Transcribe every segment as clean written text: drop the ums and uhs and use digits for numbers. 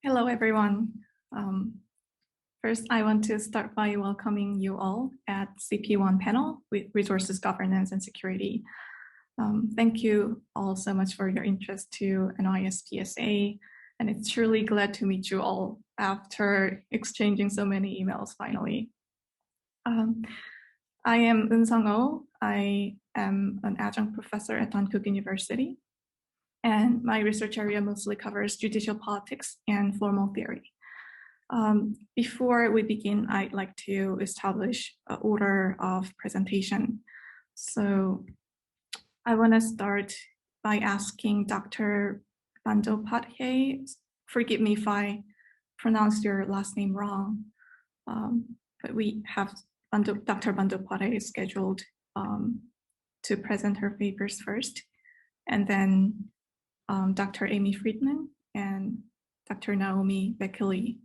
Hello, everyone. First, I want to start by welcoming you all at CP1 panel with Resources Governance and Security. Thank you all so much for your interest to NISPSA, and it's truly glad to meet you all after exchanging so many emails finally. I am Eun Sung-oh. I am an adjunct professor at Dankook University, and my research area mostly covers judicial politics and formal theory. Before we begin, I'd like to establish an order of presentation. So I want to start by asking Dr. Bandopathy, forgive me if I pronounced your last name wrong, but we have Dr. Bandopathy scheduled to present her papers first, and then Dr. Amy Friedman and Dr. Naomi Bekele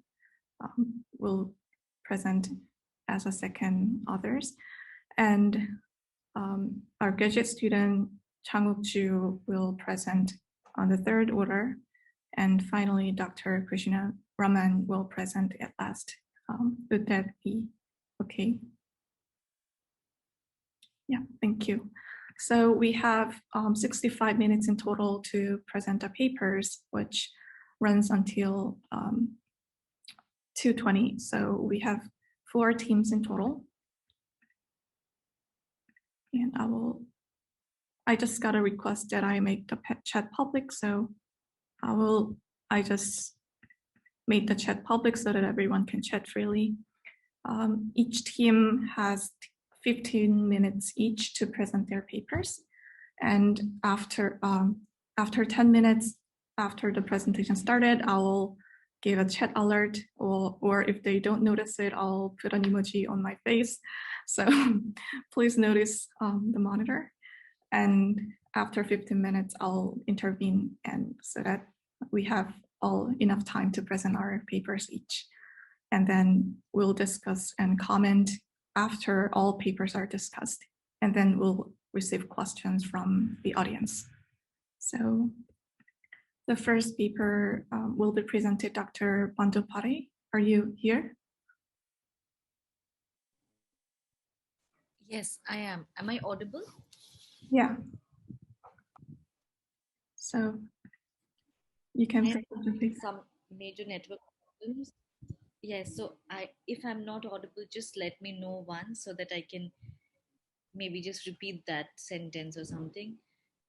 will present as a second authors. And our graduate student, Chang-wook Ju, will present on the third order. And finally, Dr. Krishna Raman will present at last. Would that be okay? Yeah, thank you. So we have 65 minutes in total to present our papers, which runs until 2:20. So we have 4 teams in total. And I just got a request that I make the chat public. So I just made the chat public so that everyone can chat freely. Each team has 15 minutes each to present their papers. And after 10 minutes after the presentation started, I will give a chat alert, or if they don't notice it, I'll put an emoji on my face. So please notice the monitor. And after 15 minutes, I'll intervene, and so that we have all enough time to present our papers each. And then we'll discuss and comment after all papers are discussed. And then we'll receive questions from the audience. So the first paper will be presented, Dr. Bandopathy. Are you here? Yes, I am. Am I audible? Yeah. So you can present the paper. Some major network problems. Yes, so if I'm not audible, just let me know once so that I can maybe just repeat that sentence or something,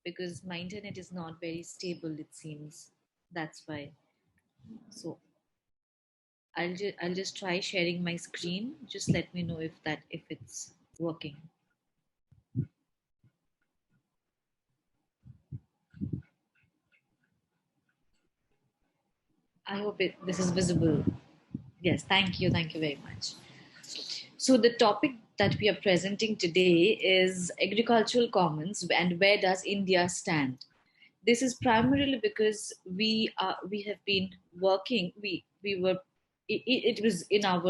because my internet is not very stable, it seems. That's why. So I'll just try sharing my screen. Just let me know if it's working. I hope this is visible. Yes, thank you very much. So the topic that we are presenting today is agricultural commons and where does India stand? This is primarily because we have been working. We were it was in our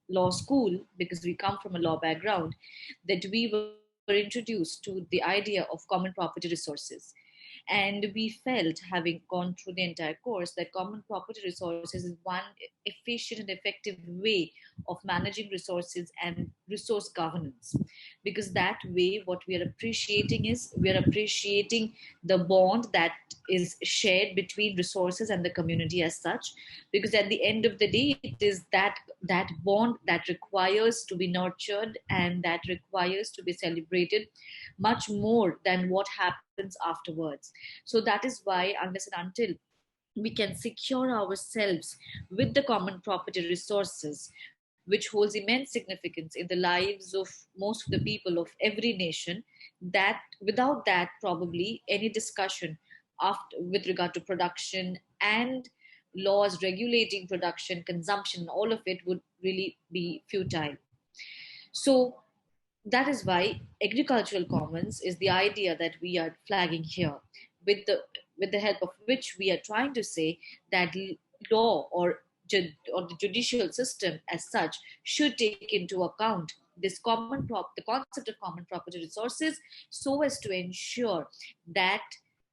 law school, because we come from a law background, that we were introduced to the idea of common property resources. And we felt, having gone through the entire course, that common property resources is one efficient and effective way of managing resources and resource governance. Because that way, what we are appreciating is we are appreciating the bond that is shared between resources and the community as such. Because at the end of the day, it is that bond that requires to be nurtured and that requires to be celebrated much more than what happens afterwards. So that is why, unless and until we can secure ourselves with the common property resources, which holds immense significance in the lives of most of the people of every nation, that without that, probably any discussion after with regard to production and laws regulating production, consumption, all of it would really be futile. So that is why agricultural commons is the idea that we are flagging here, with the help of which we are trying to say that law or the judicial system as such should take into account the concept of common property resources, so as to ensure that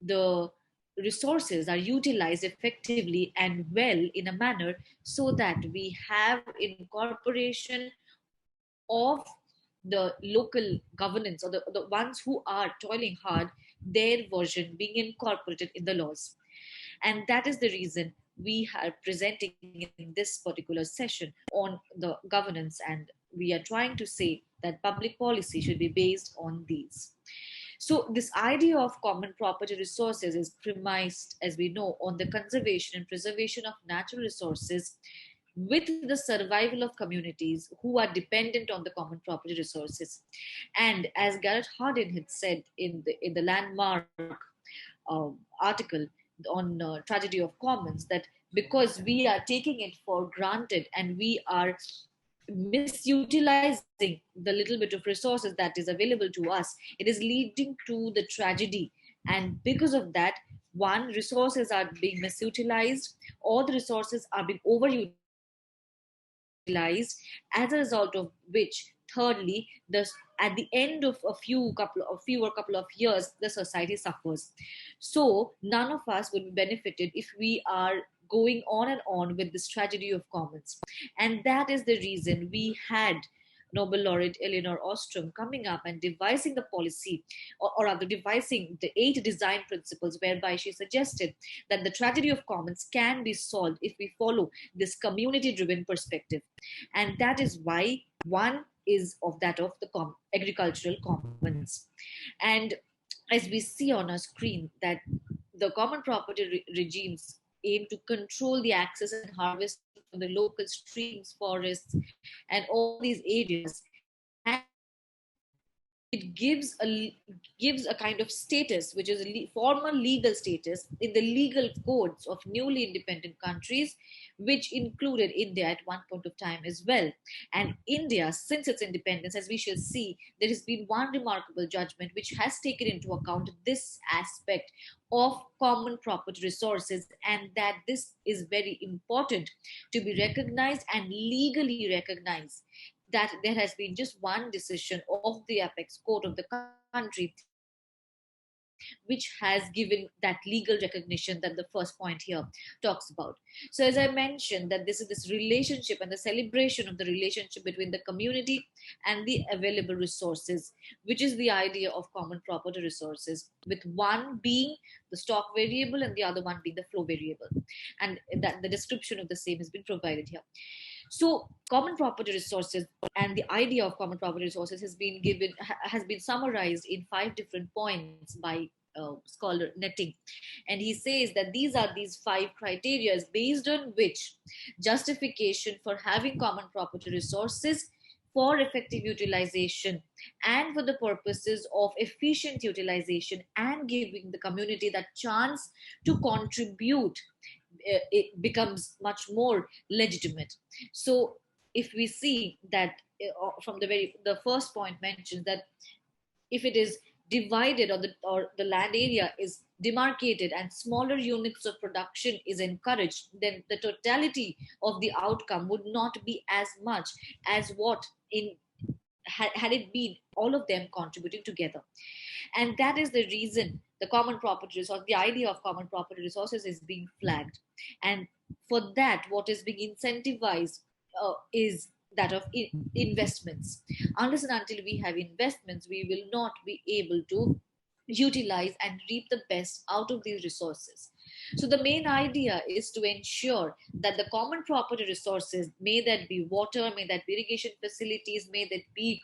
the resources are utilized effectively and well in a manner so that we have incorporation of the local governance, or the ones who are toiling hard, their version being incorporated in the laws. And that is the reason we are presenting in this particular session on the governance, and we are trying to say that public policy should be based on these. So, this idea of common property resources is premised, as we know, on the conservation and preservation of natural resources with the survival of communities who are dependent on the common property resources. And as Garrett Hardin had said in the landmark article on tragedy of commons, that because we are taking it for granted and we are misutilizing the little bit of resources that is available to us, it is leading to the tragedy. And because of that, one, resources are being misutilized, or the resources are being overutilized, as a result of which, thirdly, at the end of a few or couple of years, the society suffers. So none of us would be benefited if we are going on and on with this tragedy of commons. And that is the reason we had Nobel laureate Eleanor Ostrom coming up and devising the policy, or rather devising the 8 design principles, whereby she suggested that the tragedy of commons can be solved if we follow this community driven perspective. And that is why one is of that of the agricultural commons. And as we see on our screen, that the common property regimes aim to control the access and harvesting from the local streams, forests, and all these areas. And it gives a kind of status, which is a formal legal status in the legal codes of newly independent countries, which included India at one point of time as well. And India, since its independence, as we shall see, there has been one remarkable judgment which has taken into account this aspect of common property resources, and that this is very important to be recognized and legally recognized, that there has been just one decision of the apex court of the country which has given that legal recognition that the first point here talks about. So as I mentioned, that this is this relationship and the celebration of the relationship between the community and the available resources, which is the idea of common property resources, with one being the stock variable and the other one being the flow variable. And that the description of the same has been provided here. So common property resources and the idea of common property resources has been summarized in 5 different points by scholar Netting. And he says that these 5 criteria based on which justification for having common property resources for effective utilization and for the purposes of efficient utilization and giving the community that chance to contribute, it becomes much more legitimate. So if we see that from the first point mentions that if it is divided, or the land area is demarcated and smaller units of production is encouraged, then the totality of the outcome would not be as much as what in had it been all of them contributing together. And that is the reason the common property resource, the idea of common property resources is being flagged. And for that, what is being incentivized is that of investments. Unless and until we have investments, we will not be able to utilize and reap the best out of these resources. So the main idea is to ensure that the common property resources, may that be water, may that be irrigation facilities, may that be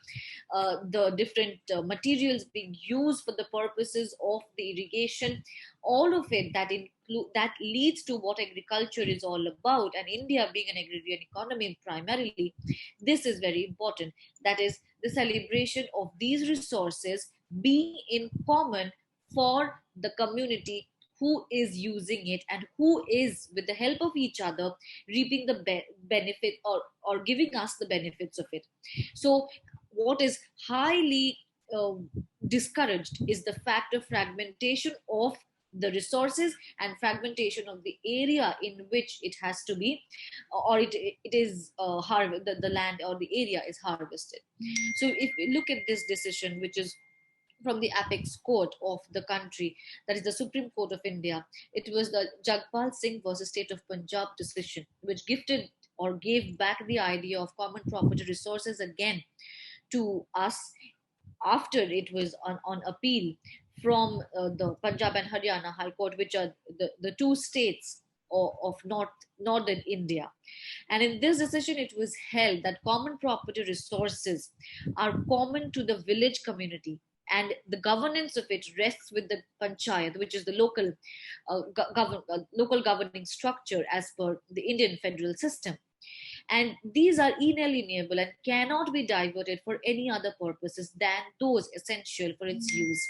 the different materials being used for the purposes of the irrigation, all of it that leads to what agriculture is all about. And India being an agrarian economy primarily, this is very important. That is the celebration of these resources being in common for the community who is using it and who is, with the help of each other, reaping the benefit, or giving us the benefits of it. So what is highly uh, discouraged is the fact of fragmentation of the resources and fragmentation of the area in which it has to be, or it is the land or the area is harvested. So if we look at this decision, which is from the apex court of the country, that is the Supreme Court of India. It was the Jagpal Singh versus State of Punjab decision, which gifted or gave back the idea of common property resources again to us after it was on appeal from the Punjab and Haryana High Court, which are the two states of northern India. And in this decision, it was held that common property resources are common to the village community, and the governance of it rests with the panchayat, which is the local governing structure as per the Indian federal system. And these are inalienable and cannot be diverted for any other purposes than those essential for its use.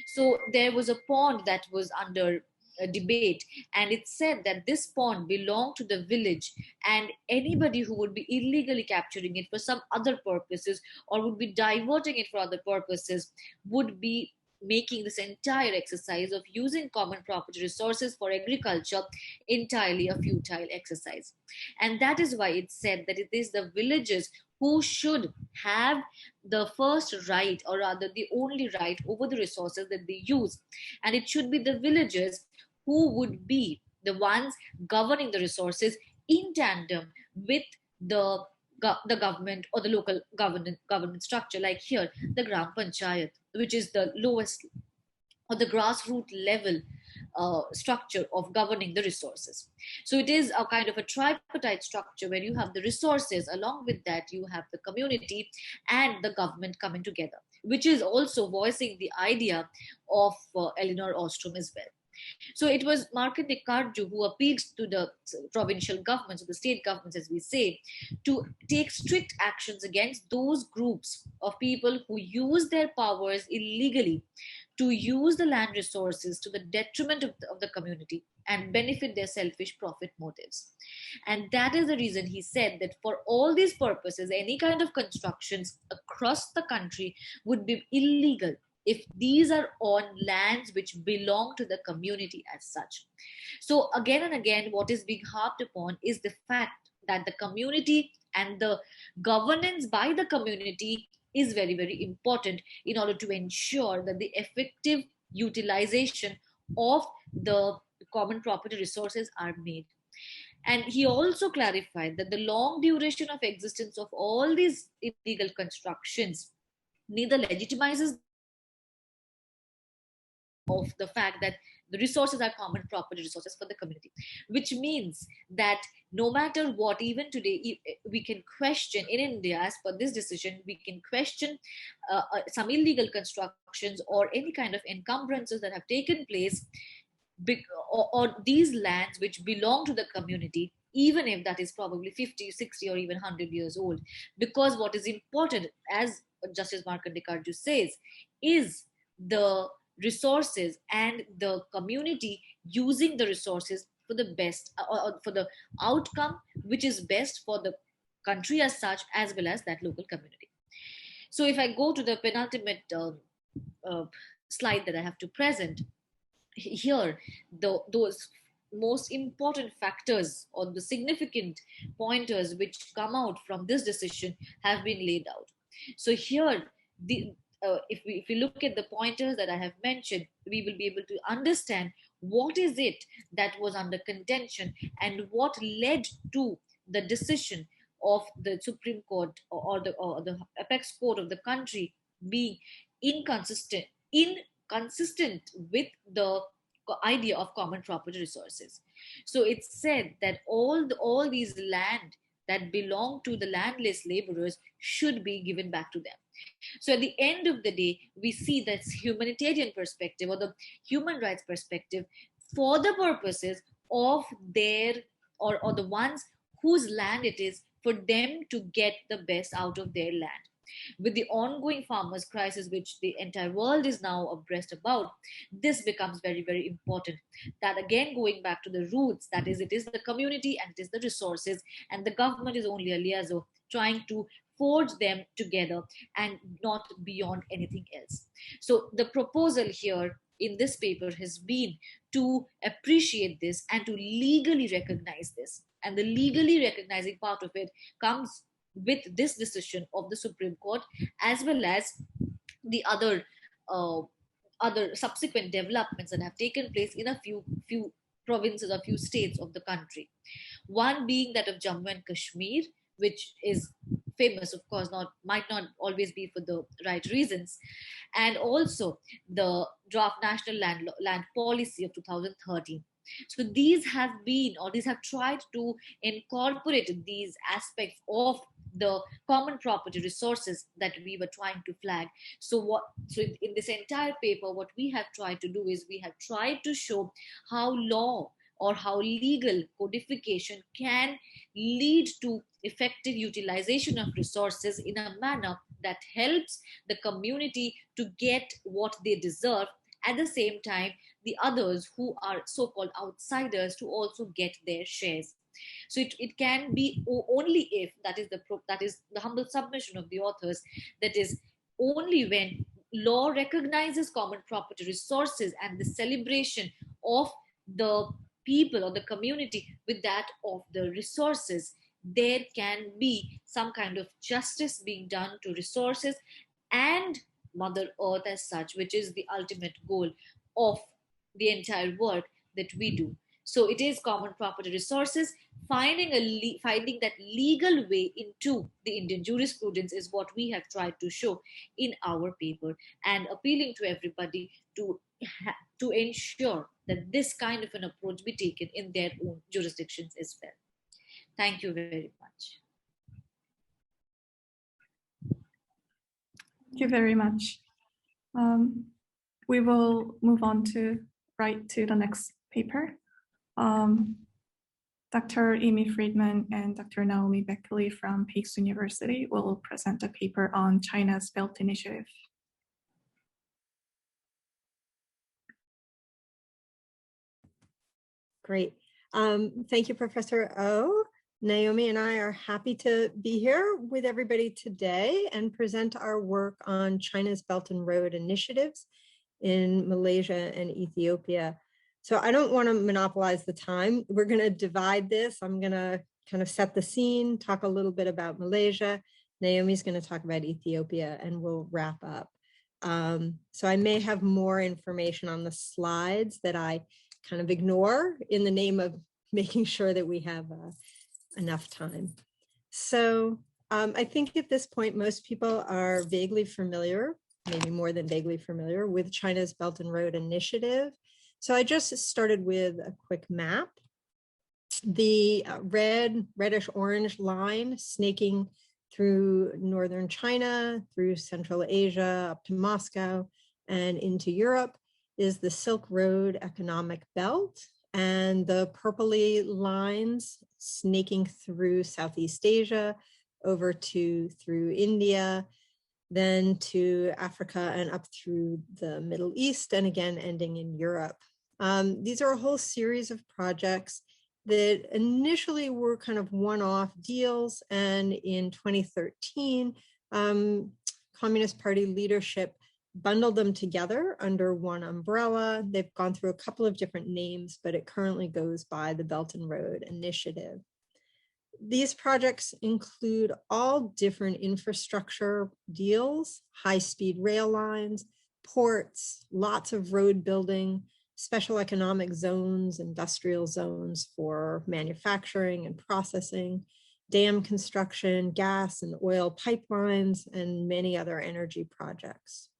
So there was a pond that was under a debate, and it said that this pond belonged to the village, and anybody who would be illegally capturing it for some other purposes or would be diverting it for other purposes would be making this entire exercise of using common property resources for agriculture entirely a futile exercise. And that is why it said that it is the villages who should have the first right, or rather the only right, over the resources that they use. And it should be the villagers who would be the ones governing the resources in tandem with the government or the local government structure, like here the Gram Panchayat, which is the lowest or the grassroots level structure of governing the resources. So it is a kind of a tripartite structure where you have the resources, along with that you have the community and the government coming together, which is also voicing the idea of Elinor Ostrom as well. So it was Markandeya Karju who appealed to the provincial governments, or the state governments as we say, to take strict actions against those groups of people who use their powers illegally to use the land resources to the detriment of the community and benefit their selfish profit motives. And that is the reason he said that for all these purposes, any kind of constructions across the country would be illegal if these are on lands which belong to the community as such. So again and again, what is being harped upon is the fact that the community and the governance by the community is very, very important in order to ensure that the effective utilization of the common property resources are made. And he also clarified that the long duration of existence of all these illegal constructions neither legitimizes of the fact that the resources are common property resources for the community, which means that no matter what, even today, we can question in India, as per this decision, we can question some illegal constructions or any kind of encumbrances that have taken place, or these lands which belong to the community, even if that is probably 50, 60, or even 100 years old. Because what is important, as Justice Markandeya Karju says, is the resources and the community using the resources for the best, or for the outcome which is best for the country as such, as well as that local community. So if I go to the penultimate uh, slide that I have to present here, those most important factors or the significant pointers which come out from this decision have been laid out. So here, if we look at the pointers that I have mentioned, we will be able to understand what is it that was under contention and what led to the decision of the Supreme Court, or the apex court of the country, being inconsistent with the idea of common property resources. So it's said that all these land that belong to the landless laborers should be given back to them. So at the end of the day, we see that humanitarian perspective, or the human rights perspective, for the purposes of their, or the ones whose land it is, for them to get the best out of their land. With the ongoing farmers crisis, which the entire world is now abreast about, this becomes very, very important. That again, going back to the roots, that is, it is the community and it is the resources, and the government is only a liaison trying to forge them together and not beyond anything else. So the proposal here in this paper has been to appreciate this and to legally recognize this. And the legally recognizing part of it comes with this decision of the Supreme Court, as well as the other other subsequent developments that have taken place in a few provinces or few states of the country. One being that of Jammu and Kashmir, which is famous, of course, might not always be for the right reasons, and also the draft national land policy of 2013. So these have been, or these have tried to incorporate these aspects of the common property resources that we were trying to flag. So in this entire paper, what we have tried to do is we have tried to show how law or how legal codification can lead to effective utilization of resources in a manner that helps the community to get what they deserve, at the same time the others who are so-called outsiders to also get their shares. So it can be only if, that is the humble submission of the authors, that is only when law recognizes common property resources and the celebration of the people or the community with that of the resources, there can be some kind of justice being done to resources and Mother Earth as such, which is the ultimate goal of the entire work that we do. So it is common property resources. Finding that legal way into the Indian jurisprudence is what we have tried to show in our paper, and appealing to everybody to ensure that this kind of an approach be taken in their own jurisdictions as well. Thank you very much. Thank you very much. We will move on to the next paper. Dr. Amy Friedman and Dr. Naomi Beckley from Pace University will present a paper on China's Belt Initiative. Great. Thank you, Professor O. Naomi and I are happy to be here with everybody today and present our work on China's Belt and Road initiatives in Malaysia and Ethiopia. So I don't want to monopolize the time. We're going to divide this. I'm going to kind of set the scene, talk a little bit about Malaysia. Naomi's going to talk about Ethiopia, and we'll wrap up. So I may have more information on the slides that I kind of ignore in the name of making sure that we have enough time. So I think at this point, most people are vaguely familiar, maybe more than vaguely familiar, with China's Belt and Road Initiative. So I just started with a quick map. The reddish-orange line snaking through northern China, through Central Asia, up to Moscow, and into Europe is the Silk Road Economic Belt, and the purpley lines snaking through Southeast Asia, over through India, then to Africa and up through the Middle East, and again ending in Europe. These are a whole series of projects that initially were kind of one-off deals, and in 2013, Communist Party leadership bundled them together under one umbrella. They've gone through a couple of different names, but it currently goes by the Belt and Road Initiative. These projects include all different infrastructure deals, high-speed rail lines, ports, lots of road building, special economic zones, industrial zones for manufacturing and processing, dam construction, gas and oil pipelines, and many other energy projects.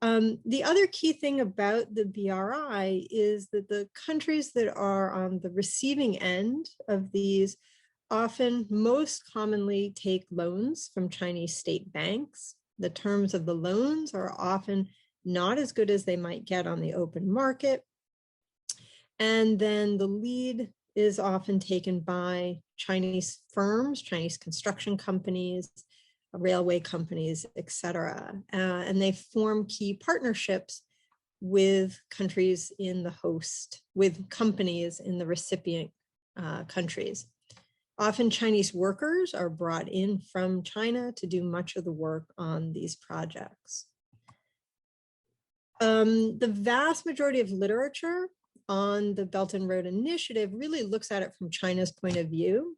The other key thing about the BRI is that the countries that are on the receiving end of these often most commonly take loans from Chinese state banks. The terms of the loans are often not as good as they might get on the open market. And then the lead is often taken by Chinese firms, Chinese construction companies, railway companies, et cetera. And they form key partnerships with countries in the host, with companies in the recipient countries. Often Chinese workers are brought in from China to do much of the work on these projects. The vast majority of literature on the Belt and Road Initiative really looks at it from China's point of view.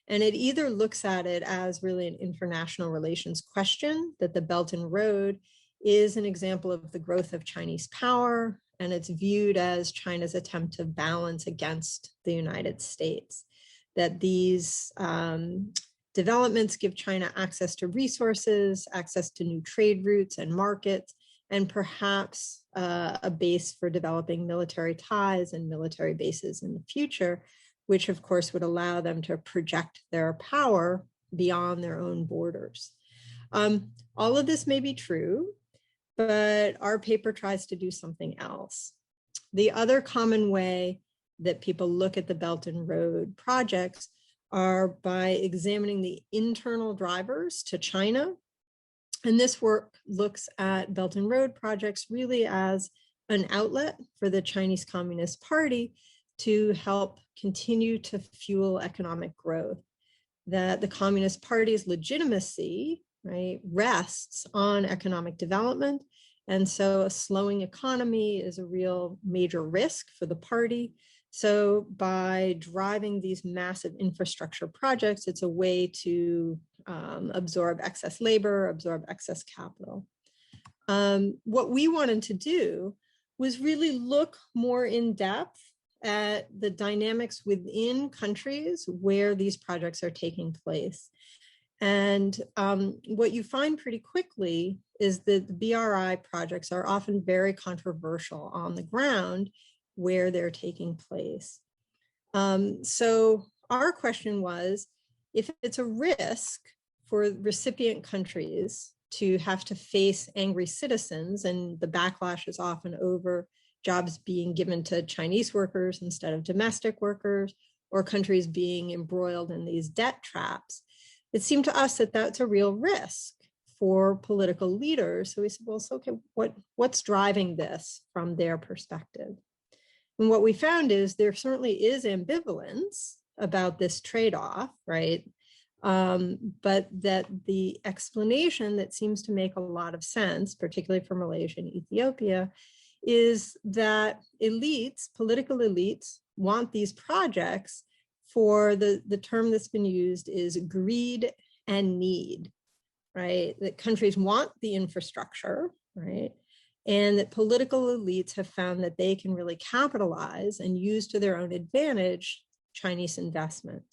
And it either looks at it as really an international relations question, that the Belt and Road is an example of the growth of Chinese power, and it's viewed as China's attempt to balance against the United States. That these developments give China access to resources, access to new trade routes and markets, and perhaps a base for developing military ties and military bases in the future, which of course would allow them to project their power beyond their own borders. All of this may be true, but our paper tries to do something else. The other common way that people look at the Belt and Road projects are by examining the internal drivers to China. And this work looks at Belt and Road projects really as an outlet for the Chinese Communist Party to help continue to fuel economic growth. That the Communist Party's legitimacy, right, rests on economic development. And so a slowing economy is a real major risk for the party. So by driving these massive infrastructure projects, it's a way to absorb excess labor, absorb excess capital. What we wanted to do was really look more in depth at the dynamics within countries where these projects are taking place. And what you find pretty quickly is that the BRI projects are often very controversial on the ground where they're taking place. So our question was, if it's a risk for recipient countries to have to face angry citizens, and the backlash is often over jobs being given to Chinese workers instead of domestic workers, or countries being embroiled in these debt traps, it seemed to us that that's a real risk for political leaders. So we said, well, so okay, what's driving this from their perspective? And what we found is there certainly is ambivalence about this trade-off, right? But that the explanation that seems to make a lot of sense, particularly for Malaysia and Ethiopia, is that elites, political elites, want these projects for the term that's been used is greed and need, right? That countries want the infrastructure, right? And that political elites have found that they can really capitalize and use to their own advantage Chinese investment.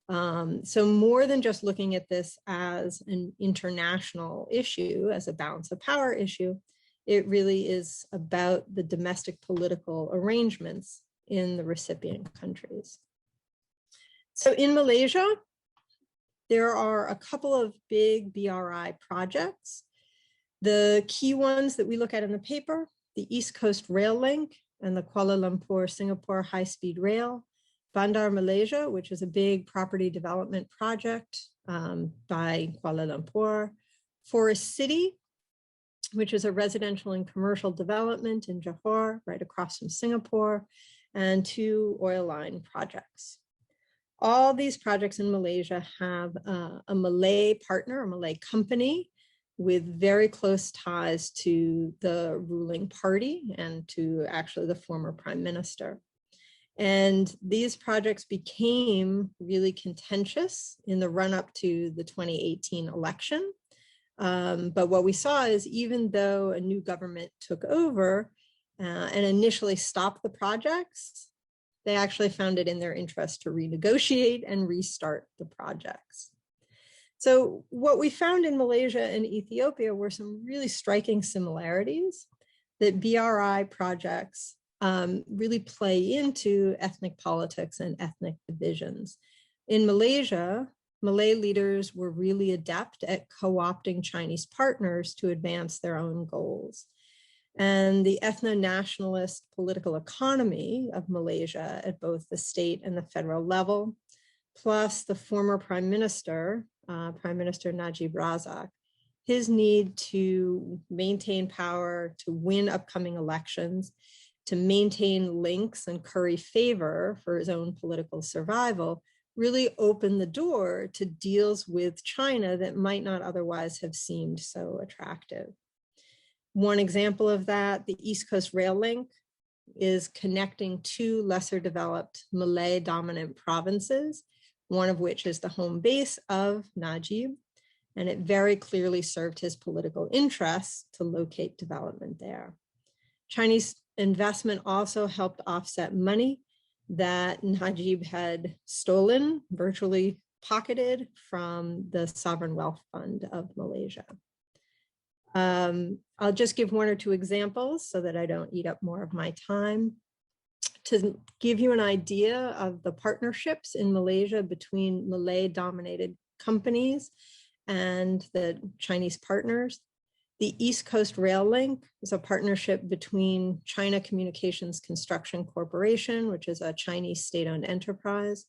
So more than just looking at this as an international issue, as a balance of power issue, it really is about the domestic political arrangements in the recipient countries. So in Malaysia, there are a couple of big BRI projects. The key ones that we look at in the paper, the East Coast Rail Link and the Kuala Lumpur-Singapore High-Speed Rail, Bandar Malaysia, which is a big property development project by Kuala Lumpur, Forest City, which is a residential and commercial development in Johor, right across from Singapore, and 2 oil line projects. All these projects in Malaysia have a Malay partner, a Malay company, with very close ties to the ruling party and to actually the former prime minister. And these projects became really contentious in the run-up to the 2018 election. But what we saw is even though a new government took over and initially stopped the projects, they actually found it in their interest to renegotiate and restart the projects. So what we found in Malaysia and Ethiopia were some really striking similarities that BRI projects really play into ethnic politics and ethnic divisions. In Malaysia, Malay leaders were really adept at co-opting Chinese partners to advance their own goals. And the ethno-nationalist political economy of Malaysia at both the state and the federal level, plus the former Prime Minister Najib Razak, his need to maintain power, to win upcoming elections, to maintain links and curry favor for his own political survival, really opened the door to deals with China that might not otherwise have seemed so attractive. One example of that, the East Coast Rail Link, is connecting 2 lesser developed Malay dominant provinces, one of which is the home base of Najib, and it very clearly served his political interests to locate development there. Chinese investment also helped offset money that Najib had stolen, virtually pocketed from the Sovereign Wealth Fund of Malaysia. I'll just give one or two examples so that I don't eat up more of my time. To give you an idea of the partnerships in Malaysia between Malay-dominated companies and the Chinese partners, the East Coast Rail Link is a partnership between China Communications Construction Corporation, which is a Chinese state-owned enterprise,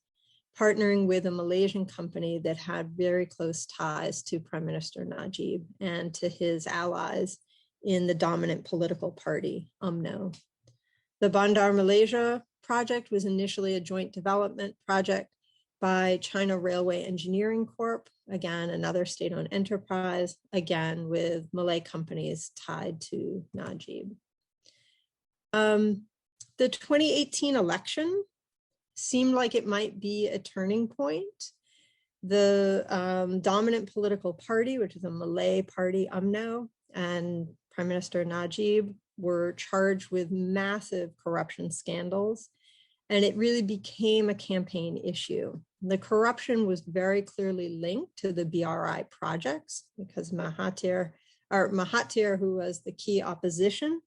partnering with a Malaysian company that had very close ties to Prime Minister Najib and to his allies in the dominant political party, UMNO. The Bandar Malaysia project was initially a joint development project by China Railway Engineering Corp, again, another state-owned enterprise, again, with Malay companies tied to Najib. The 2018 election seemed like it might be a turning point. The dominant political party, which is a Malay party, UMNO, and Prime Minister Najib were charged with massive corruption scandals, and it really became a campaign issue. The corruption was very clearly linked to the BRI projects because Mahathir, who was the key opposition,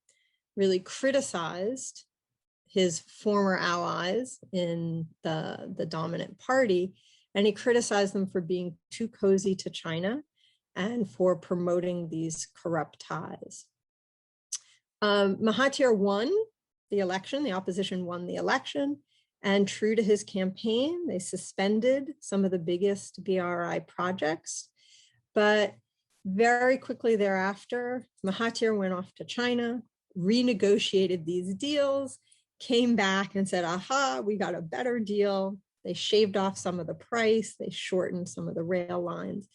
really criticized his former allies in the dominant party, and he criticized them for being too cozy to China and for promoting these corrupt ties. Mahathir won the election, the opposition won the election, and true to his campaign, they suspended some of the biggest BRI projects. But very quickly thereafter, Mahathir went off to China, renegotiated these deals, came back and said, aha, we got a better deal. They shaved off some of the price, they shortened some of the rail lines.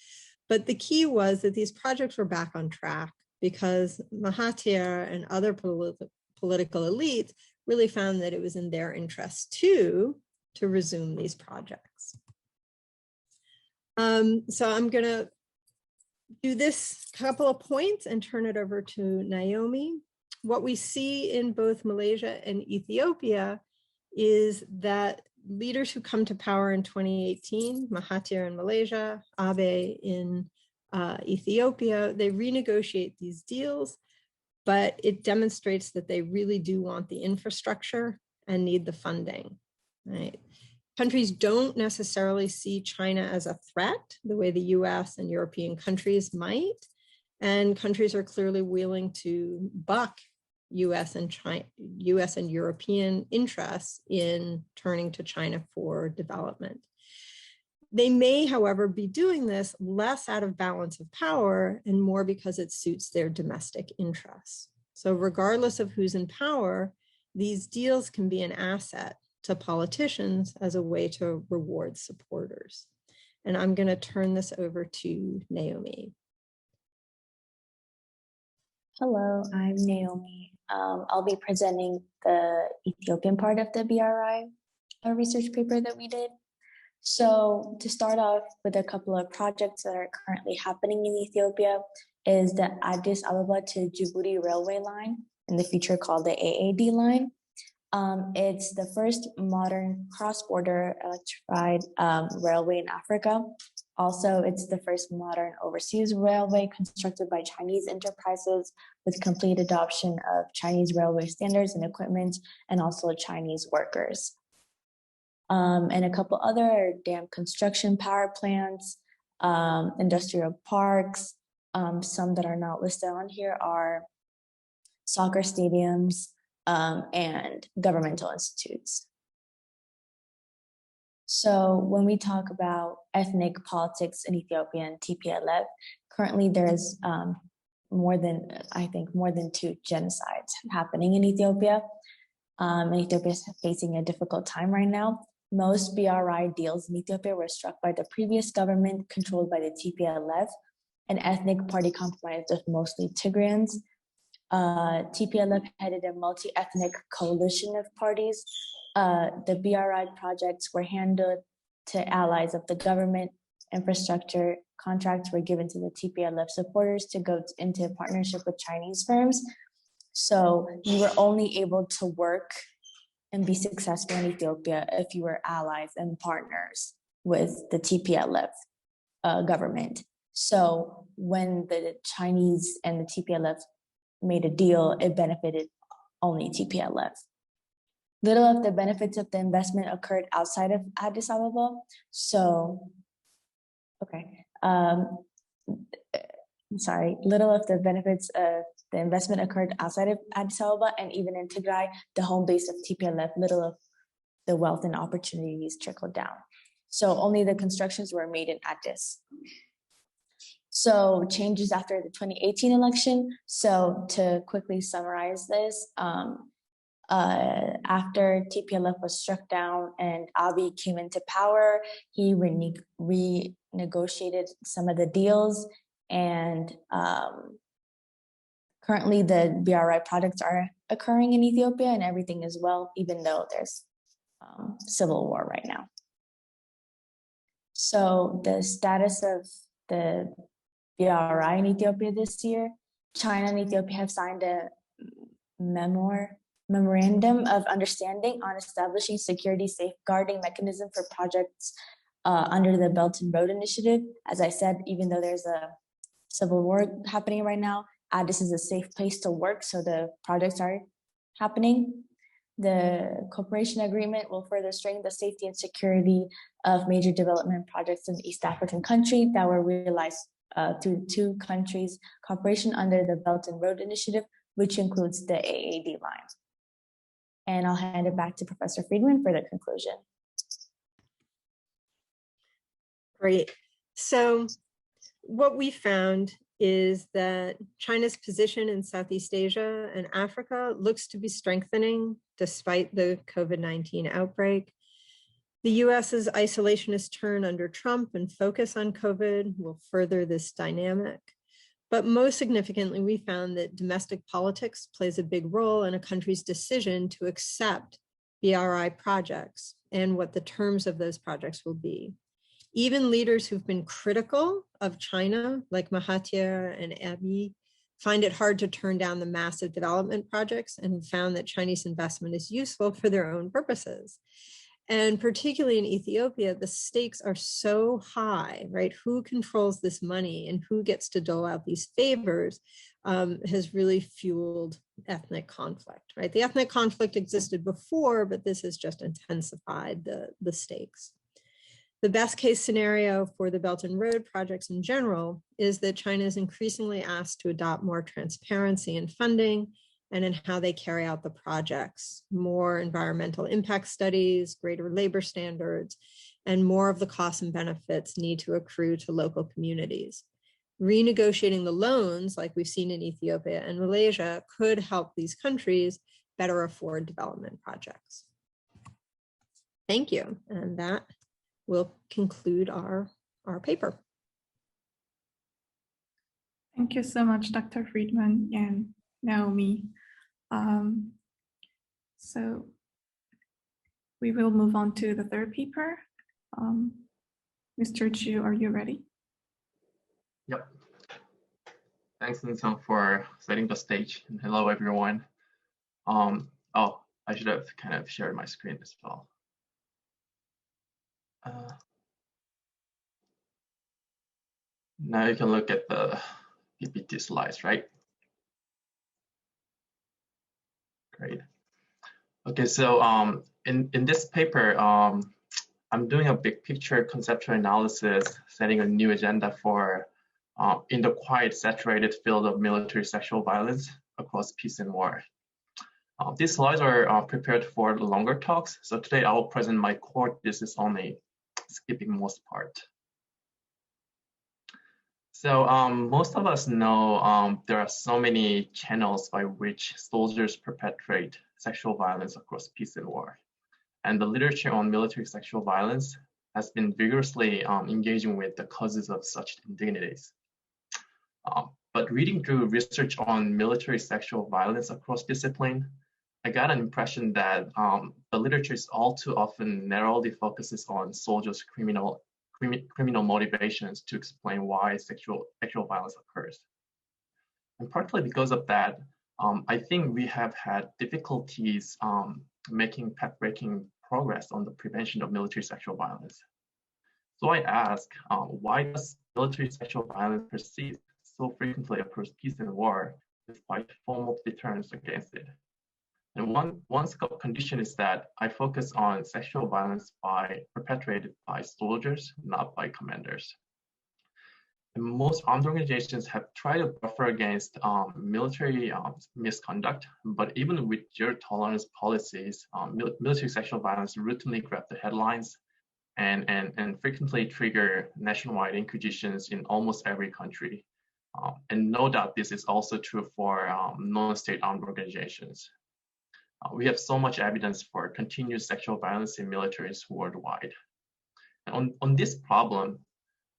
But the key was that these projects were back on track because Mahathir and other political elites really found that it was in their interest too to resume these projects. So I'm going to do this couple of points and turn it over to Naomi. What we see in both Malaysia and Ethiopia is that leaders who come to power in 2018, Mahathir in Malaysia, Abe in Ethiopia, they renegotiate these deals, but it demonstrates that they really do want the infrastructure and need the funding, right? Countries don't necessarily see China as a threat the way the US and European countries might, and countries are clearly willing to buck US and European interests in turning to China for development. They may, however, be doing this less out of balance of power and more because it suits their domestic interests. So regardless of who's in power, these deals can be an asset to politicians as a way to reward supporters. And I'm going to turn this over to Naomi. Hello, I'm Naomi. I'll be presenting the Ethiopian part of the BRI research paper that we did. So to start off with a couple of projects that are currently happening in Ethiopia is the Addis Ababa to Djibouti railway line, in the future called the AAD line. It's the first modern cross-border electrified railway in Africa. Also, it's the first modern overseas railway constructed by Chinese enterprises with complete adoption of Chinese railway standards and equipment, and also Chinese workers. And a couple other dam construction power plants, industrial parks. Some that are not listed on here are soccer stadiums and governmental institutes. So when we talk about ethnic politics in Ethiopia and TPLF, currently there is more than 2 genocides happening in Ethiopia. And Ethiopia is facing a difficult time right now. Most BRI deals in Ethiopia were struck by the previous government controlled by the TPLF, an ethnic party comprised of mostly Tigrayans. TPLF headed a multi-ethnic coalition of parties. The BRI projects were handed to allies of the government infrastructure contracts were given to the TPLF supporters to go into partnership with Chinese firms. So you were only able to work and be successful in Ethiopia if you were allies and partners with the TPLF government. So when the Chinese and the TPLF made a deal, it benefited only TPLF. Little of the benefits of the investment occurred outside of Addis Ababa. So, little of the benefits of the investment occurred outside of Addis Ababa, and even in Tigray, the home base of TPLF, little of the wealth and opportunities trickled down. So only the constructions were made in Addis. So changes after the 2018 election. So to quickly summarize this, after TPLF was struck down and Abiy came into power, he renegotiated some of the deals, and currently the BRI projects are occurring in Ethiopia and everything is well, even though there's civil war right now. So the status of the BRI in Ethiopia this year, China and Ethiopia have signed a memorandum of understanding on establishing security safeguarding mechanism for projects under the Belt and Road Initiative. As I said, even though there's a civil war happening right now, Addis is a safe place to work, so the projects are happening. The cooperation agreement will further strengthen the safety and security of major development projects in the East African country that were realized through two countries' cooperation under the Belt and Road Initiative, which includes the AAD line. And I'll hand it back to Professor Friedman for the conclusion. Great. So what we found is that China's position in Southeast Asia and Africa looks to be strengthening despite the COVID-19 outbreak. The US's isolationist turn under Trump and focus on COVID will further this dynamic. But most significantly, we found that domestic politics plays a big role in a country's decision to accept BRI projects and what the terms of those projects will be. Even leaders who've been critical of China, like Mahathir and Abiy, find it hard to turn down the massive development projects and have found that Chinese investment is useful for their own purposes. And particularly in Ethiopia, the stakes are so high, right? Who controls this money and who gets to dole out these favors has really fueled ethnic conflict, right? The ethnic conflict existed before, but this has just intensified the stakes. The best case scenario for the Belt and Road projects in general is that China is increasingly asked to adopt more transparency in funding and in how they carry out the projects, more environmental impact studies, greater labor standards, and more of the costs and benefits need to accrue to local communities. Renegotiating the loans, like we've seen in Ethiopia and Malaysia, could help these countries better afford development projects. Thank you, and that will conclude our paper. Thank you so much, Dr. Friedman and Naomi. So we will move on to the third paper. Mr. Chu, are you ready? Yep. Thanks, Ninsung, for setting the stage. And hello, everyone. Oh, I should have kind of shared my screen as well. Now you can look at the PPT slides, right? Great. Okay, so in this paper, I'm doing a big picture conceptual analysis, setting a new agenda for in the quiet, saturated field of military sexual violence across peace and war. These slides are prepared for longer talks, so today I will present my core thesis only, skipping most part. So most of us know there are so many channels by which soldiers perpetrate sexual violence across peace and war. And the literature on military sexual violence has been vigorously engaging with the causes of such indignities. But reading through research on military sexual violence across discipline, I got an impression that the literature is all too often narrowly focuses on soldiers' criminal criminal motivations to explain why sexual violence occurs. And partly because of that, I think we have had difficulties making path-breaking progress on the prevention of military sexual violence. So I ask, why does military sexual violence persist so frequently across peace and war, despite formal deterrence against it? And one scope condition is that I focus on sexual violence perpetrated by soldiers, not by commanders. And most armed organizations have tried to buffer against military misconduct, but even with zero tolerance policies, military sexual violence routinely grab the headlines and frequently trigger nationwide inquisitions in almost every country. And no doubt this is also true for non-state armed organizations. We have so much evidence for continuous sexual violence in militaries worldwide. And on this problem,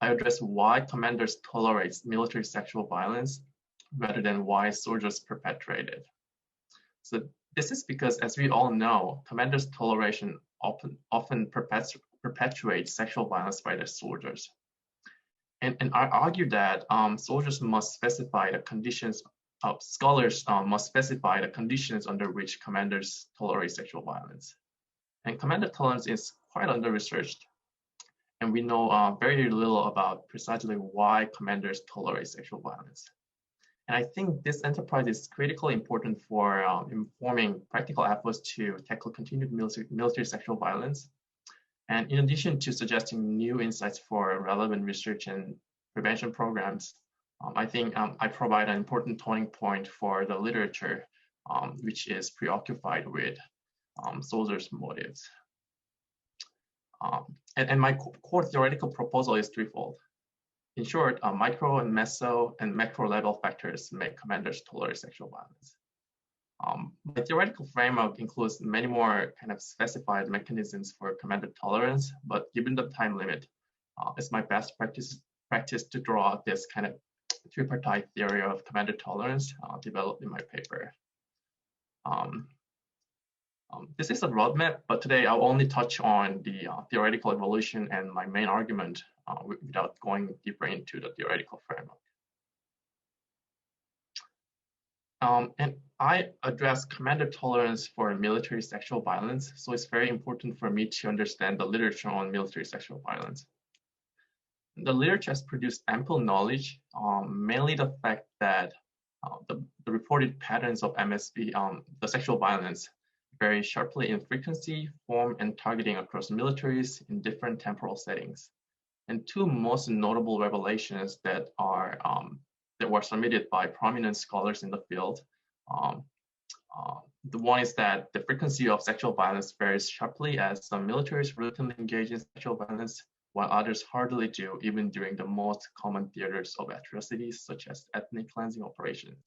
I address why commanders tolerate military sexual violence rather than why soldiers perpetrate it. So this is because, as we all know, commanders' toleration often perpetuates sexual violence by their soldiers. And I argue that soldiers must specify the conditions, scholars must specify the conditions under which commanders tolerate sexual violence. And commander tolerance is quite under-researched. And we know very little about precisely why commanders tolerate sexual violence. And I think this enterprise is critically important for informing practical efforts to tackle continued military sexual violence. And in addition to suggesting new insights for relevant research and prevention programs, I think I provide an important turning point for the literature, which is preoccupied with soldiers' motives. And my core theoretical proposal is threefold. In short, micro and meso and macro level factors make commanders tolerate sexual violence. My theoretical framework includes many more kind of specified mechanisms for commander tolerance, but given the time limit, it's my best practice to draw out this kind of tripartite theory of commander tolerance developed in my paper. This is a roadmap, but today I'll only touch on the theoretical evolution and my main argument without going deeper into the theoretical framework. And I address commander tolerance for military sexual violence, so it's very important for me to understand the literature on military sexual violence. The literature has produced ample knowledge, mainly the fact that the reported patterns of MSV, the sexual violence, vary sharply in frequency, form, and targeting across militaries in different temporal settings. And two most notable revelations that were submitted by prominent scholars in the field. The one is that the frequency of sexual violence varies sharply as some militaries routinely engage in sexual violence, while others hardly do, even during the most common theaters of atrocities, such as ethnic cleansing operations.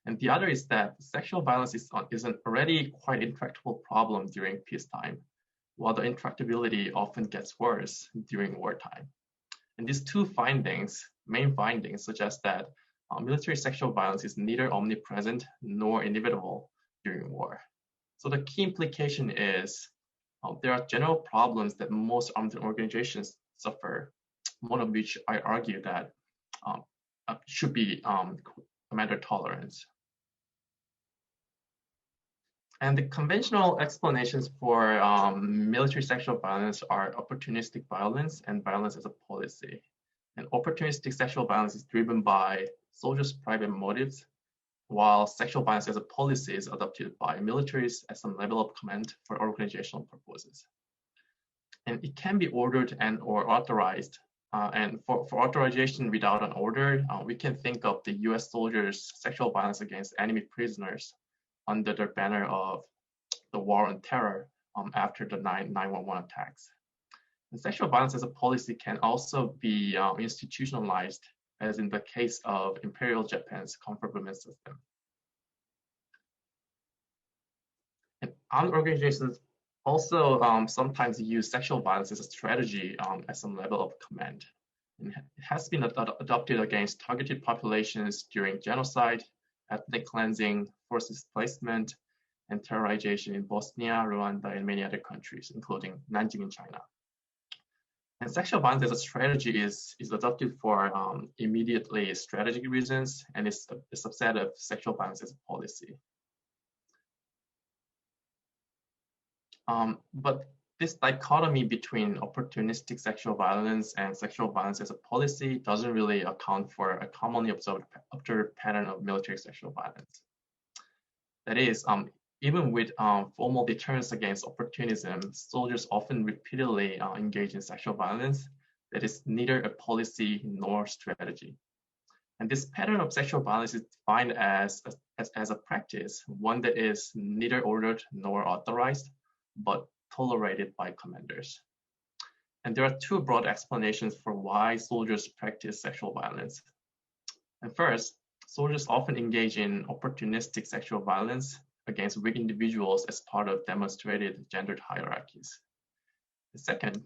And the other is that sexual violence is an already quite intractable problem during peacetime, while the intractability often gets worse during wartime. And these two main findings, suggest that military sexual violence is neither omnipresent nor inevitable during war. So the key implication is there are general problems that most armed organizations suffer, one of which I argue that should be commander tolerance. And the conventional explanations for military sexual violence are opportunistic violence and violence as a policy. And opportunistic sexual violence is driven by soldiers' private motives, while sexual violence as a policy is adopted by militaries as some level of command for organizational purposes. And it can be ordered and or authorized. And for authorization without an order, we can think of the US soldiers' sexual violence against enemy prisoners under the banner of the war on terror after the 9/11 attacks. And sexual violence as a policy can also be institutionalized, as in the case of Imperial Japan's comfort women system. And armed organizations also sometimes use sexual violence as a strategy at some level of command. And it has been adopted against targeted populations during genocide, ethnic cleansing, forced displacement, and terrorization in Bosnia, Rwanda, and many other countries, including Nanjing in China. And sexual violence as a strategy is adopted for immediately strategic reasons, and is a subset of sexual violence as a policy. But this dichotomy between opportunistic sexual violence and sexual violence as a policy doesn't really account for a commonly observed pattern of military sexual violence. That is, even with formal deterrence against opportunism, soldiers often repeatedly engage in sexual violence that is neither a policy nor strategy. And this pattern of sexual violence is defined as a practice, one that is neither ordered nor authorized, but tolerated by commanders. And there are two broad explanations for why soldiers practice sexual violence. And first, soldiers often engage in opportunistic sexual violence against weak individuals as part of demonstrated gendered hierarchies. The second,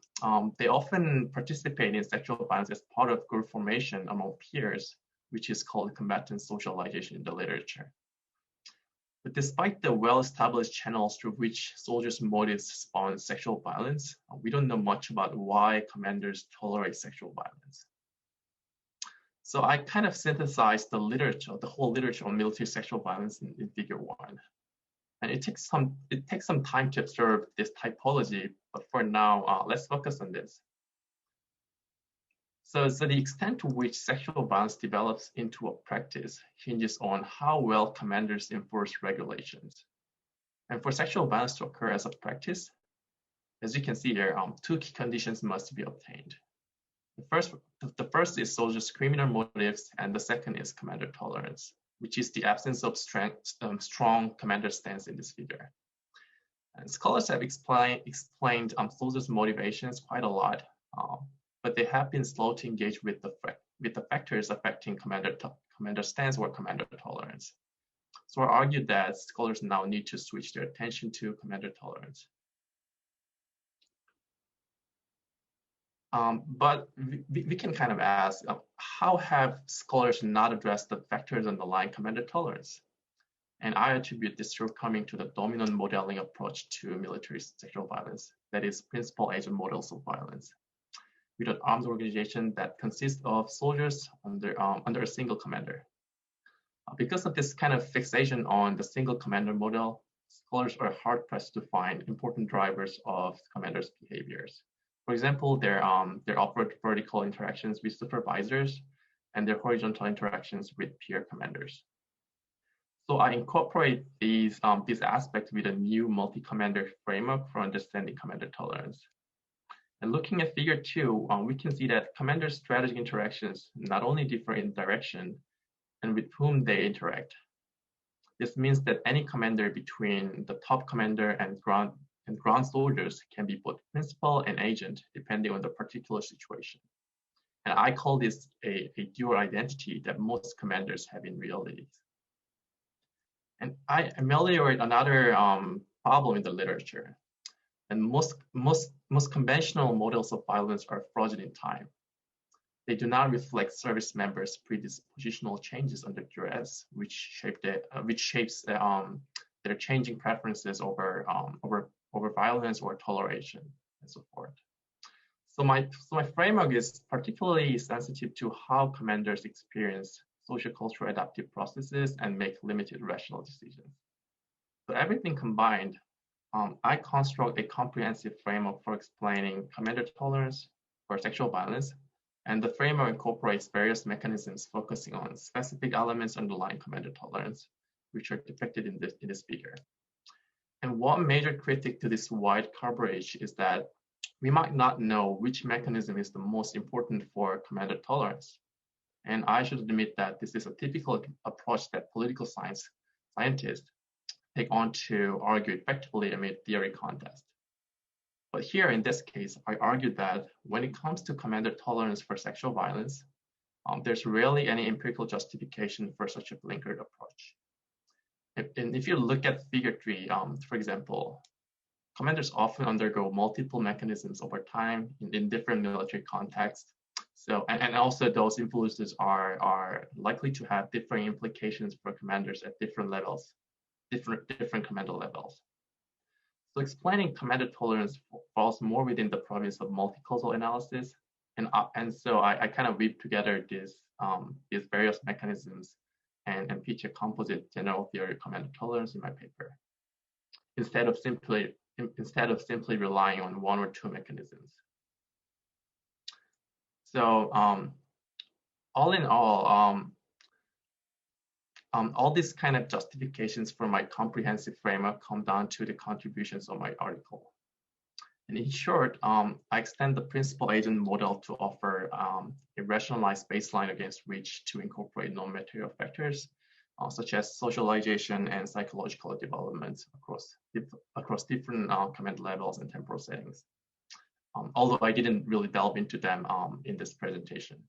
they often participate in sexual violence as part of group formation among peers, which is called combatant socialization in the literature. But despite the well-established channels through which soldiers' motives spawn sexual violence, we don't know much about why commanders tolerate sexual violence. So I kind of synthesized the literature, the whole literature on military sexual violence in figure 1. And it takes some time to observe this typology, but for now, let's focus on this. So the extent to which sexual violence develops into a practice hinges on how well commanders enforce regulations. And for sexual violence to occur as a practice, as you can see here, two key conditions must be obtained. The first is soldiers' criminal motives, and the second is commander tolerance, which is the absence of strong commander stance in this figure. And scholars have explained soldiers' motivations quite a lot, but they have been slow to engage with the factors affecting commander stance or commander tolerance. So I argued that scholars now need to switch their attention to commander tolerance. But we can kind of ask, how have scholars not addressed the factors underlying commander tolerance? And I attribute this shortcoming to the dominant modeling approach to military sexual violence, that is, principal agent models of violence, with an armed organization that consists of soldiers under a single commander. Because of this kind of fixation on the single commander model, scholars are hard-pressed to find important drivers of commanders' behaviors. For example, their upward vertical interactions with supervisors and their horizontal interactions with peer commanders. So I incorporate these aspects with a new multi-commander framework for understanding commander tolerance. And looking at figure 2, we can see that commander strategic interactions not only differ in direction and with whom they interact. This means that any commander between the top commander and ground soldiers can be both principal and agent, depending on the particular situation. And I call this a dual identity that most commanders have in reality. And I ameliorate another problem in the literature. And most conventional models of violence are frozen in time. They do not reflect service members' predispositional changes under duress, which shapes their changing preferences over violence or toleration, and so forth. So my framework is particularly sensitive to how commanders experience sociocultural adaptive processes and make limited rational decisions. So everything combined, I construct a comprehensive framework for explaining commander tolerance for sexual violence, and the framework incorporates various mechanisms focusing on specific elements underlying commander tolerance, which are depicted in this figure. And one major critique to this wide coverage is that we might not know which mechanism is the most important for commander tolerance. And I should admit that this is a typical approach that political scientists take on to argue effectively amid theory contest. But here in this case, I argued that when it comes to commander tolerance for sexual violence, there's rarely any empirical justification for such a blinkered approach. And if you look at figure 3, for example, commanders often undergo multiple mechanisms over time in different military contexts. So, and also those influences are likely to have differing implications for commanders at different levels, different commander levels. So explaining commander tolerance falls more within the province of multi-causal analysis. And so I kind of weave together these various mechanisms and feature composite general theory of commander tolerance in my paper, instead of simply relying on one or two mechanisms. So all in all these kind of justifications for my comprehensive framework come down to the contributions of my article. And in short, I extend the principal agent model to offer a rationalized baseline against which to incorporate non-material factors, such as socialization and psychological development across different command levels and temporal settings. Although I didn't really delve into them in this presentation.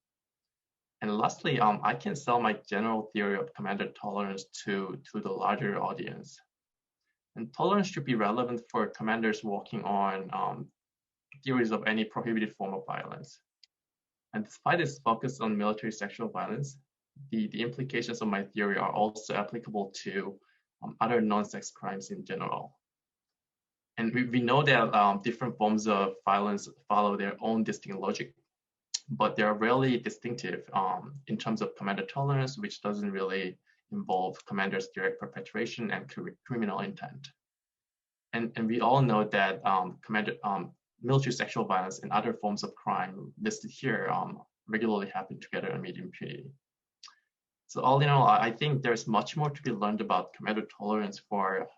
And lastly, I can sell my general theory of commander tolerance to the larger audience. And tolerance should be relevant for commanders working on theories of any prohibited form of violence. And despite its focus on military sexual violence, the implications of my theory are also applicable to other non-sex crimes in general. And we know that different forms of violence follow their own distinct logic, but they are rarely distinctive in terms of commander tolerance, which doesn't really involve commander's direct perpetration and criminal intent. And we all know that military sexual violence and other forms of crime listed here regularly happen together amid impunity. So all in all, I think there's much more to be learned about commander tolerance for